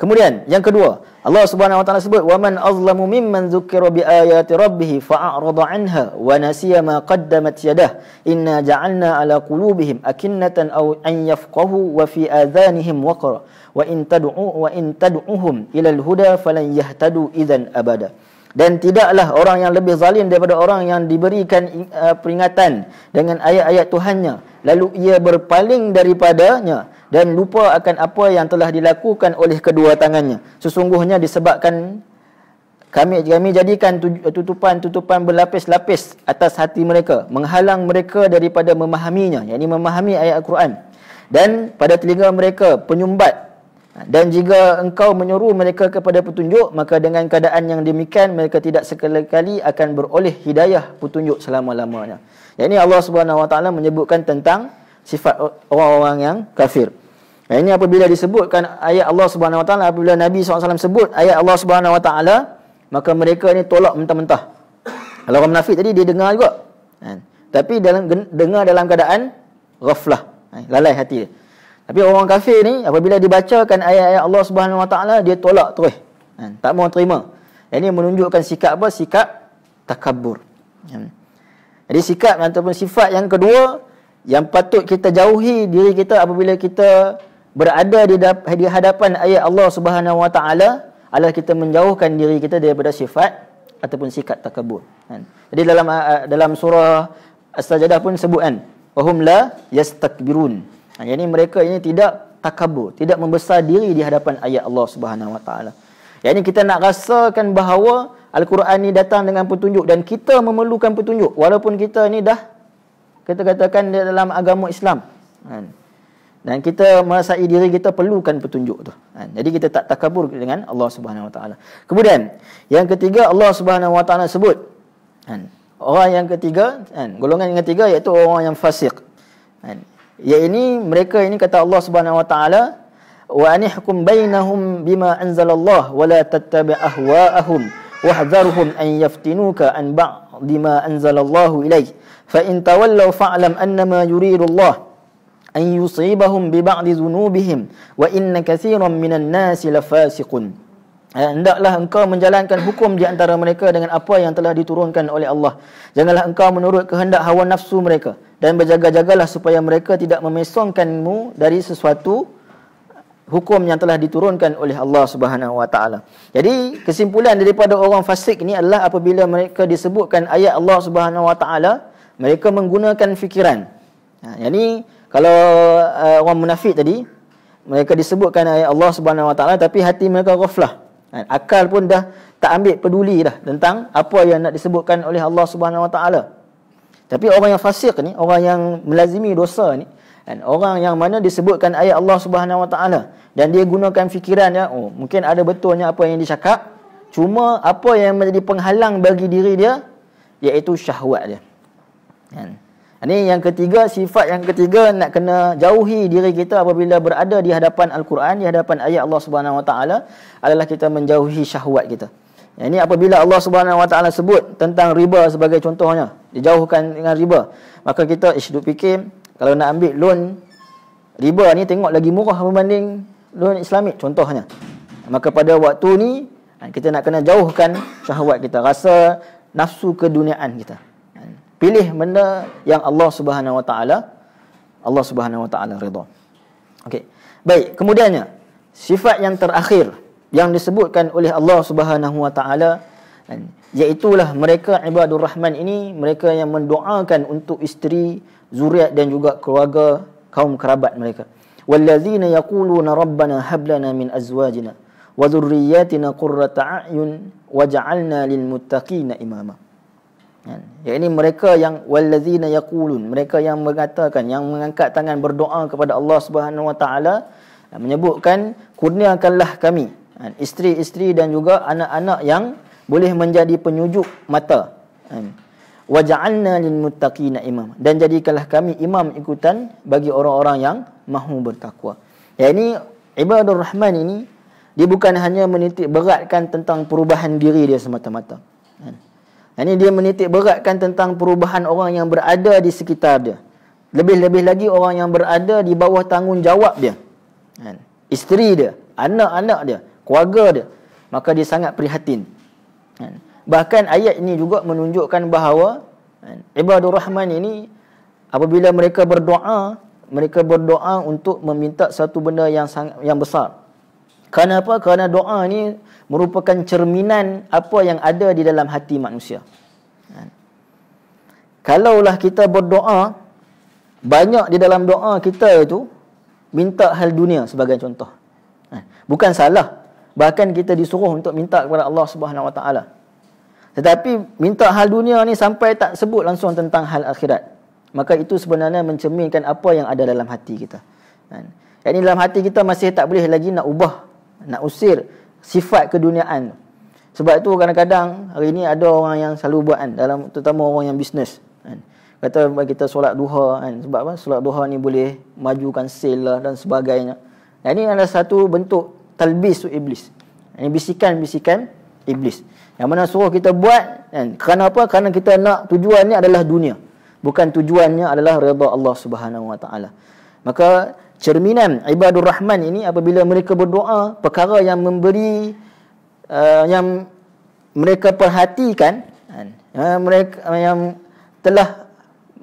Kemudian yang kedua, Allah Subhanahu Wa Taala sebut wa man azlamu mimman dzukira bi ayati rabbih fa'arada 'anha wa nasiya ma qaddamat yadah inna ja'alna 'ala qulubihim akinnatan aw an yafqahu wa fi adhanihim waqra wa in tad'uhum ila al-huda falan yahtadu idzan abada. Dan tidaklah orang yang lebih zalim daripada orang yang diberikan peringatan dengan ayat-ayat Tuhannya lalu ia berpaling daripadanya dan lupa akan apa yang telah dilakukan oleh kedua tangannya. Sesungguhnya disebabkan kami jadikan tutupan berlapis-lapis atas hati mereka, menghalang mereka daripada memahaminya, yakni memahami ayat Al-Quran. Dan pada telinga mereka penyumbat. Dan jika engkau menyuruh mereka kepada petunjuk, maka dengan keadaan yang demikian mereka tidak sekali-kali akan beroleh hidayah petunjuk selama-lamanya. Yang ini Allah Subhanahu Wa Taala menyebutkan tentang sifat orang-orang yang kafir. Yang ini apabila disebutkan ayat Allah Subhanahu Wa Taala, apabila Nabi SAW sebut ayat Allah Subhanahu Wa Taala, maka mereka ni tolak mentah-mentah. Kalau orang munafik tadi dia dengar juga, tapi dengar dalam keadaan ghaflah, lalai hati dia. Tapi orang kafir ni apabila dibacakan ayat-ayat Allah Subhanahu Wa Taala, dia tolak terus, tak mau terima. Ini menunjukkan sikap apa? Sikap takabur. Jadi sikap ataupun sifat yang kedua yang patut kita jauhi diri kita apabila kita berada di hadapan ayat Allah Subhanahu Wa Taala adalah kita menjauhkan diri kita daripada sifat ataupun sikap takabur. Jadi dalam surah As-Sajdah pun sebutkan wahum la yastakbirun. Yang ini mereka ini tidak takabur, tidak membesar diri di hadapan ayat Allah Subhanahu Wa Taala. Yang ini kita nak rasakan bahawa Al-Quran ni datang dengan petunjuk dan kita memerlukan petunjuk walaupun kita ni dah kita katakan dalam agama Islam. Dan kita merasai diri kita perlukan petunjuk tu. Jadi kita tak takabur dengan Allah Subhanahu Wa Taala. Kemudian yang ketiga Allah Subhanahu Wa Taala sebut orang yang ketiga, golongan yang ketiga iaitu orang yang fasik. Ini mereka ini kata Allah Subhanahu wa taala, wa anihkum bainahum bima anzalallah wa la tattabi' ahwa'ahum wahdharhum an yaftinuka an ba'di ma anzalallahu ilaik fa in tawallaw fa'lam annama yuridu Allah an yusibahum bi ba'di dhunubihim wa inna katsiran minan nasi lafasiqun. Hendaklah engkau menjalankan hukum di antara mereka dengan apa yang telah diturunkan oleh Allah. Janganlah engkau menurut kehendak hawa nafsu mereka, dan berjaga-jagalah supaya mereka tidak memesongkanmu dari sesuatu hukum yang telah diturunkan oleh Allah Subhanahu wa taala. Jadi kesimpulan daripada orang fasik ni adalah apabila mereka disebutkan ayat Allah Subhanahu wa taala, mereka menggunakan fikiran. Jadi kalau orang munafik tadi, mereka disebutkan ayat Allah Subhanahu wa taala tapi hati mereka ghaflah. Akal pun dah tak ambil peduli dah tentang apa yang nak disebutkan oleh Allah Subhanahu wa taala. Tapi orang yang fasik ni, orang yang melazimi dosa ni, orang yang mana disebutkan ayat Allah Subhanahu wa taala dan dia gunakan fikirannya, oh mungkin ada betulnya apa yang dicakap, cuma apa yang menjadi penghalang bagi diri dia iaitu syahwat dia. Ini yang ketiga, sifat yang ketiga nak kena jauhi diri kita apabila berada di hadapan Al-Quran, di hadapan ayat Allah Subhanahu wa taala adalah kita menjauhi syahwat kita. Ini apabila Allah Subhanahu wa taala sebut tentang riba sebagai contohnya, dijauhkan dengan riba, maka kita duk fikir kalau nak ambil loan riba ni tengok lagi murah berbanding loan Islamik contohnya. Maka pada waktu ni kita nak kena jauhkan syahwat kita, rasa nafsu keduniaan kita. Pilih benda yang Allah Subhanahu wa taala redha. Okey. Baik, kemudiannya sifat yang terakhir yang disebutkan oleh Allah Subhanahu wa taala iaitulah mereka ibadur rahman ini, mereka yang mendoakan untuk isteri, zuriat dan juga keluarga kaum kerabat mereka. Wallazina yaquluna rabbana hab lana min azwajina wa dhurriyyatina qurrata a'yun waj'alna lil muttaqina imama. Ini mereka yang wallazina yaqulun, mereka yang mengatakan, yang mengangkat tangan berdoa kepada Allah Subhanahu wa taala, menyebutkan kurniakanlah kami isteri-isteri dan juga anak-anak yang boleh menjadi penyujuk mata. Waja'alna lil muttaqina imam, dan jadikanlah kami imam ikutan bagi orang-orang yang mahu bertakwa. Ini ibadur rahman ini dia bukan hanya menitik beratkan tentang perubahan diri dia semata-mata. Ini dia menitik beratkan tentang perubahan orang yang berada di sekitar dia. Lebih-lebih lagi orang yang berada di bawah tanggungjawab dia. Isteri dia, anak-anak dia, keluarga dia. Maka dia sangat prihatin. Bahkan ayat ini juga menunjukkan bahawa ibadur rahman ini apabila mereka berdoa untuk meminta satu benda yang besar. Kenapa? Kerana doa ini merupakan cerminan apa yang ada di dalam hati manusia. Kalaulah kita berdoa, banyak di dalam doa kita itu minta hal dunia sebagai contoh. Bukan salah. Bahkan kita disuruh untuk minta kepada Allah Subhanahu wa taala. Tetapi minta hal dunia ni sampai tak sebut langsung tentang hal akhirat, maka itu sebenarnya mencerminkan apa yang ada dalam hati kita. Jadi dalam hati kita masih tak boleh lagi nak ubah, nak usir sifat keduniaan. Sebab itu kadang-kadang hari ini ada orang yang selalu buat dalam, terutama orang yang bisnes kata kita solat duha sebab apa? Solat duha ni boleh majukan sale lah dan sebagainya. Ini adalah satu bentuk talbis iblis. Ini bisikan-bisikan iblis yang mana suruh kita buat kerana apa? Kerana kita nak tujuannya adalah dunia, bukan tujuannya adalah redha Allah Subhanahu wa taala. Maka cerminan ibadur rahman ini apabila mereka berdoa, perkara yang memberi yang mereka perhatikan, mereka yang telah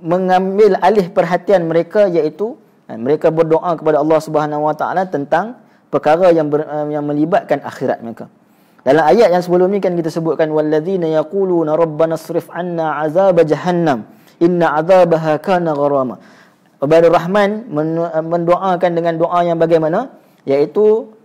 mengambil alih perhatian mereka, iaitu mereka berdoa kepada Allah Subhanahu wa taala tentang perkara yang melibatkan akhirat mereka. Dalam ayat yang sebelum ni kan kita sebutkan wallazina yaquluna rabbana srif 'anna 'azab jahannam inna 'adzabaha kana gharama. Ibadur rahman mendoakan dengan doa yang bagaimana? Iaitu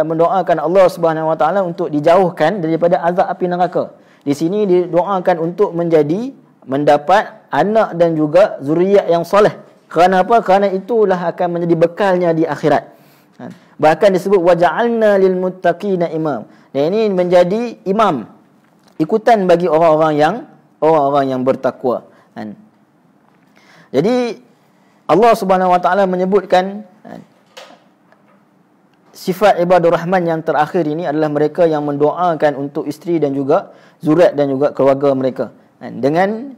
mendoakan Allah Subhanahu wa taala untuk dijauhkan daripada azab api neraka. Di sini didoakan untuk mendapat anak dan juga zuriat yang soleh. Kerana apa? Kerana itulah akan menjadi bekalnya di akhirat. Bahkan disebut waja'alna lil muttaqina imam. Dan ini menjadi imam, ikutan bagi orang-orang yang bertakwa. Jadi Allah Subhanahu wa taala menyebutkan sifat ibadur rahman yang terakhir ini adalah mereka yang mendoakan untuk isteri dan juga zuriat dan juga keluarga mereka, dengan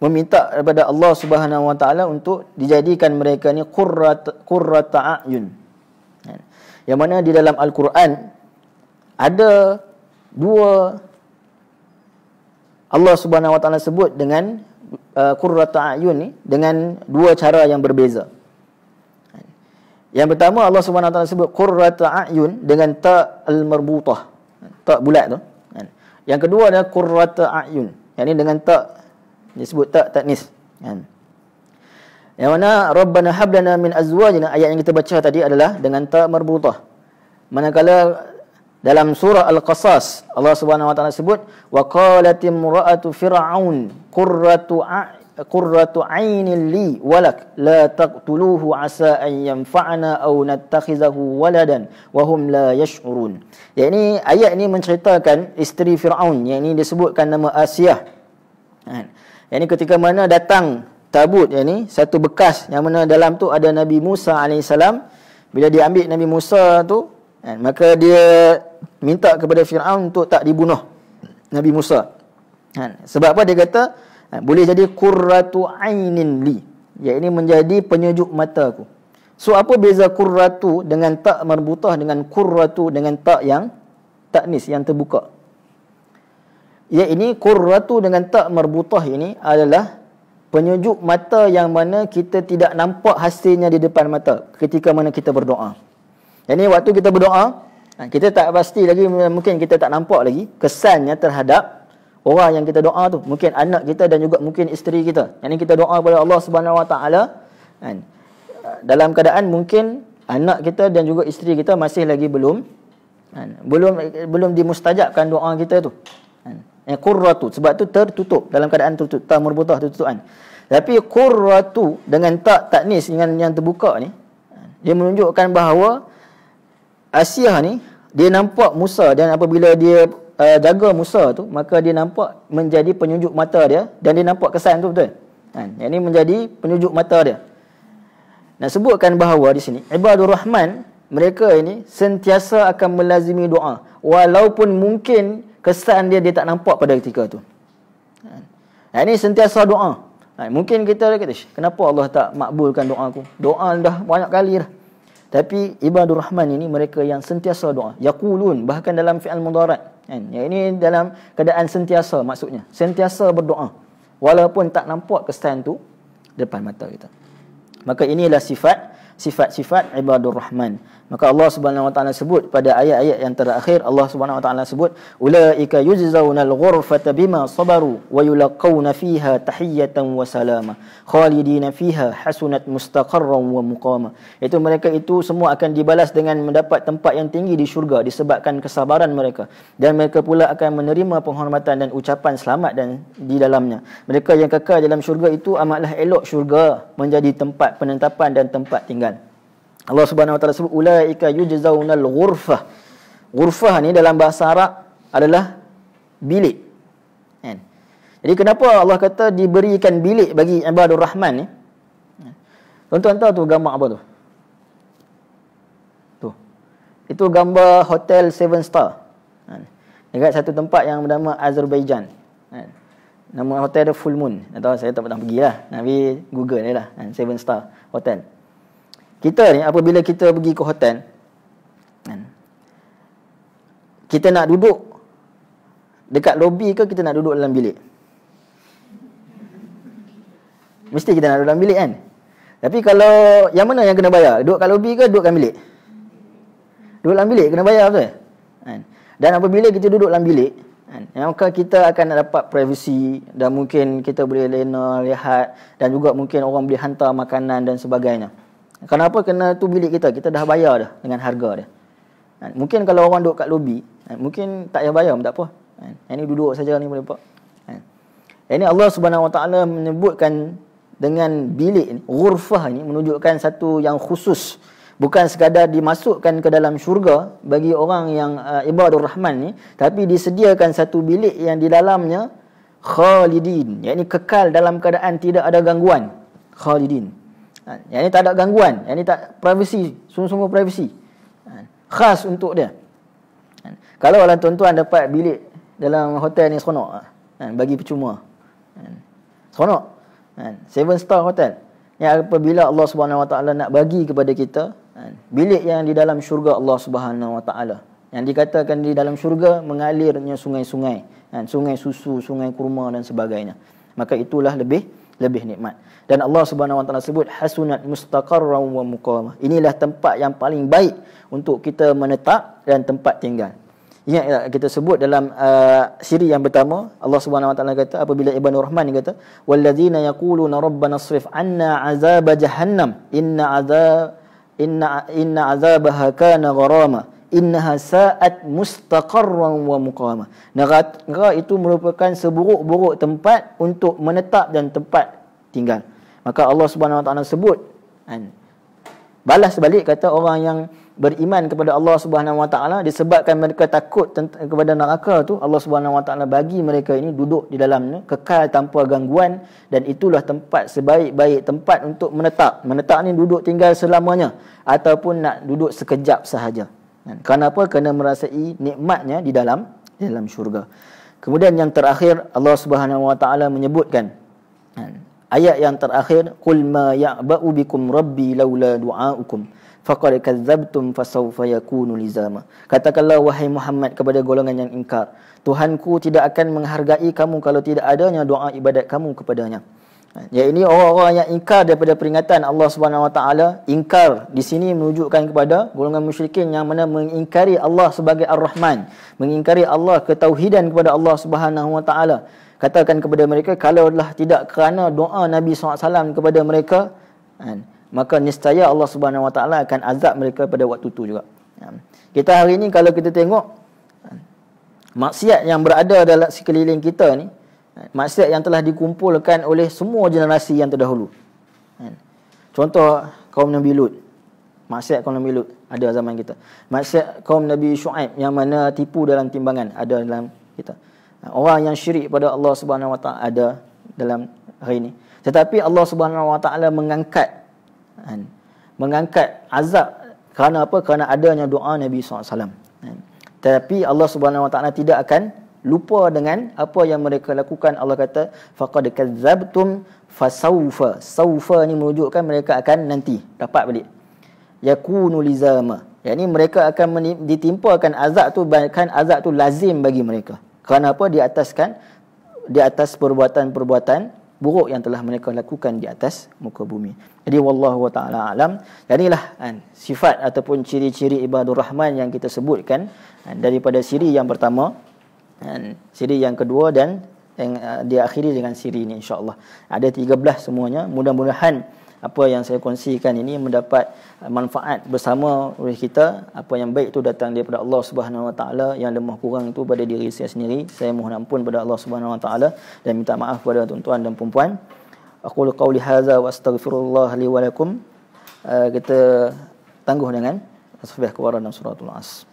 meminta kepada Allah Subhanahu wa taala untuk dijadikan mereka ni qurrata a'yun. Yang mana di dalam Al-Quran ada dua, Allah Subhanahu wa taala sebut dengan qurrata a'yun ni dengan dua cara yang berbeza. Yang pertama, Allah Subhanahu wa taala sebut qurrata a'yun dengan ta al-marbutah, ta bulat tu. Yang kedua adalah qurrata a'yun, yang ini dengan ta disebut ta tanis. Yang mana Rabbana hab lana min azwajina, ayat yang kita baca tadi adalah dengan ta marbutah. Manakala dalam surah Al-Qasas Allah Subhanahu wa taala sebut wa qalat imra'atu fir'aun qurratu 'ainin li walak la taqtuluhu 'asa an yanfa'ana aw nattakhizahu waladan wa hum la yash'urun. Yang ayat ini menceritakan isteri Firaun, yang ini disebutkan nama Asiyah. Yang ini ketika mana datang tabut, yang ini satu bekas yang mana dalam tu ada Nabi Musa alaihissalam. Bila dia ambil Nabi Musa tu, maka dia minta kepada Firaun untuk tak dibunuh Nabi Musa. Sebab apa? Dia kata boleh jadi qurratu ainin li, ya ini menjadi penyejuk mataku. So apa beza qurratu dengan tak marbutah dengan qurratu dengan tak yang taknis yang terbuka? Ya ini qurratu dengan tak marbutah ini adalah penyejuk mata yang mana kita tidak nampak hasilnya di depan mata ketika mana kita berdoa. Jadi waktu kita berdoa, kita tak pasti lagi, mungkin kita tak nampak lagi kesannya terhadap orang yang kita doa tu. Mungkin anak kita dan juga mungkin isteri kita. Yang ni kita doa kepada Allah Subhanahu wa taala, dalam keadaan mungkin anak kita dan juga isteri kita masih lagi belum dimustajabkan doa kita tu. Qurratu, sebab tu tertutup, dalam keadaan tertutup, ta marbutah tertutupan. Tapi qurratu dengan tak taknis dengan yang terbuka ni, dia menunjukkan bahawa Asiyah ni dia nampak Musa, dan apabila dia jaga Musa tu, maka dia nampak menjadi penunjuk mata dia, dan dia nampak kesan tu betul. Yang ini menjadi penunjuk mata dia. Nak sebutkan bahawa di sini ibadur rahman, mereka ini sentiasa akan melazimi doa walaupun mungkin kesan dia tak nampak pada ketika tu. Ini sentiasa doa. Mungkin kita kata, kenapa Allah tak makbulkan doa aku? Doa dah banyak kali dah. Tapi ibadur rahman ini mereka yang sentiasa doa. Yaqulun, bahkan dalam fi'al mudhari'. Yang ini dalam keadaan sentiasa, maksudnya sentiasa berdoa walaupun tak nampak kesan tu depan mata kita. Maka inilah sifat-sifat ibadur rahman. Maka Allah Subhanahu wa taala sebut pada ayat-ayat yang terakhir, Allah Subhanahu wa taala sebut ulaika yujzaunal ghurfata bima sabaru wa yulaqawna fiha tahiyatan wa salama khalidina fiha hasunat mustaqarran wa muqama. Itu mereka itu semua akan dibalas dengan mendapat tempat yang tinggi di syurga disebabkan kesabaran mereka, dan mereka pula akan menerima penghormatan dan ucapan selamat dan di dalamnya. Mereka yang kekal dalam syurga itu amatlah elok syurga menjadi tempat penentapan dan tempat tinggal. Allah Subhanahu wa taala sebut ulaika yujzaunal ghurfah. Ghurfah ni dalam bahasa Arab adalah bilik. Jadi kenapa Allah kata diberikan bilik bagi ibadur rahman ni? Tuan-tuan tahu tu gambar apa tu? Tu. Itu gambar hotel 7 star. Dekat satu tempat yang bernama Azerbaijan. Nama hotel dia Full Moon. Tak tahu, saya tak pernah pergilah. Nabi Google ni lah, 7 star hotel. Kita ni apabila kita pergi ke hotel, kita nak duduk dekat lobi ke kita nak duduk dalam bilik? Mesti kita nak duduk dalam bilik kan? Tapi kalau yang mana yang kena bayar? Duduk kat lobi ke duduk kat bilik? Duduk dalam bilik kena bayar betul? Dan apabila kita duduk dalam bilik, maka kita akan dapat privacy, dan mungkin kita boleh lena, lihat, dan juga mungkin orang boleh hantar makanan dan sebagainya. Kenapa? Kena tu bilik kita dah bayar dah dengan harga dia. Mungkin kalau orang duduk kat lobi, mungkin tak payah bayar pun tak apa. Ini duduk saja ni boleh nampak. Ini Allah Subhanahu wa taala menyebutkan dengan bilik ni, ghurfah ni menunjukkan satu yang khusus. Bukan sekadar dimasukkan ke dalam syurga bagi orang yang ibadur rahman ni, tapi disediakan satu bilik yang di dalamnya khalidin, yakni kekal dalam keadaan tidak ada gangguan. Khalidin. Yang ni tak ada gangguan, yang ni tak privacy, sungguh-sungguh privacy. Khas untuk dia. Kalau orang tuan-tuan dapat bilik dalam hotel ni seronok, bagi percuma. Seronok. 7 star hotel. Yang apabila Allah Subhanahu Wa Taala nak bagi kepada kita bilik yang di dalam syurga Allah Subhanahu Wa Taala. Yang dikatakan di dalam syurga mengalirnya sungai-sungai, sungai susu, sungai kurma dan sebagainya. Maka itulah lebih nikmat. Dan Allah Subhanahu Wa Taala sebut hasunat mustaqarran wa muqamah. Inilah tempat yang paling baik untuk kita menetap dan tempat tinggal. Ingat kita sebut dalam siri yang pertama, Allah Subhanahu Wa Taala kata apabila Ibnu Rahman ni kata walladzina yaquluna rabbana asrif anna azab jahannam inna azabaha kana gharama innaha sa'at mustaqarran wa muqama. Neraka itu merupakan seburuk-buruk tempat untuk menetap dan tempat tinggal. Maka Allah Subhanahu Wa Taala sebut balas balik kata orang yang beriman kepada Allah Subhanahu Wa Taala disebabkan mereka takut kepada neraka tu, Allah Subhanahu Wa Taala bagi mereka ini duduk di dalamnya kekal tanpa gangguan, dan itulah tempat sebaik-baik tempat untuk menetap. Menetap ni duduk tinggal selamanya ataupun nak duduk sekejap sahaja. Kenapa? Kerana merasai nikmatnya di dalam syurga. Kemudian yang terakhir Allah Subhanahu Wa Taala menyebutkan ayat yang terakhir, qul ma ya'ba'u bikum rabbi laula du'aukum faqad kadzdzabtum fasawfa yakunu lizama. Katakanlah wahai Muhammad kepada golongan yang ingkar, Tuhanku tidak akan menghargai kamu kalau tidak adanya doa ibadat kamu kepadanya. Ya, ini orang-orang yang ingkar daripada peringatan Allah Subhanahu Wa Taala. Ingkar di sini menunjukkan kepada golongan musyrikin yang mana mengingkari Allah sebagai Ar-Rahman, mengingkari Allah, ketauhidan kepada Allah Subhanahu Wa Taala. Katakan kepada mereka, kalaulah tidak kerana doa Nabi SAW kepada mereka, maka niscaya Allah Subhanahu Wa Taala akan azab mereka pada waktu itu juga. Kita hari ini kalau kita tengok maksiat yang berada dalam sekeliling kita ni, maksiat yang telah dikumpulkan oleh semua generasi yang terdahulu. Contoh kaum Nabi Lut. Maksiat kaum Nabi Lut ada zaman kita. Maksiat kaum Nabi Shu'aib yang mana tipu dalam timbangan ada dalam kita. Orang yang syirik pada Allah Subhanahu Wa Taala ada dalam hari ini. Tetapi Allah Subhanahu Wa Taala mengangkat azab kerana apa? Kerana adanya doa Nabi SAW. Tapi Allah Subhanahu Wa Taala tidak akan lupa dengan apa yang mereka lakukan. Allah kata faqad kadzdzabtum fasawfa. Saufa ni menunjukkan mereka akan nanti dapat balik. Yakunu lizama. Yani mereka akan ditimpakan azab tu, bahkan azab tu lazim bagi mereka. Kerana apa? Di atas perbuatan-perbuatan buruk yang telah mereka lakukan di atas muka bumi. Jadi wallahu taala alam. Inilah sifat ataupun ciri-ciri ibadur rahman yang kita sebutkan daripada siri yang pertama, siri yang kedua, dan yang diakhiri dengan siri ini insya-Allah. Ada 13 semuanya. Mudah-mudahan apa yang saya kongsikan ini mendapat manfaat bersama oleh kita. Apa yang baik itu datang daripada Allah Subhanahu Wa Taala, yang lemah kurang itu pada diri saya sendiri. Saya mohon ampun pada Allah Subhanahu Wa Taala dan minta maaf kepada tuan-tuan dan puan-puan. Aqulu qauli hadza wa astaghfirullah li wa lakum. Kita tangguh dengan tasbih kepada dalam suratul As.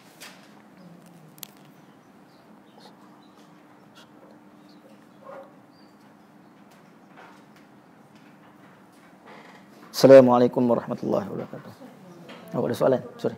Assalamualaikum warahmatullahi wabarakatuh. Ada soalan? Sorry.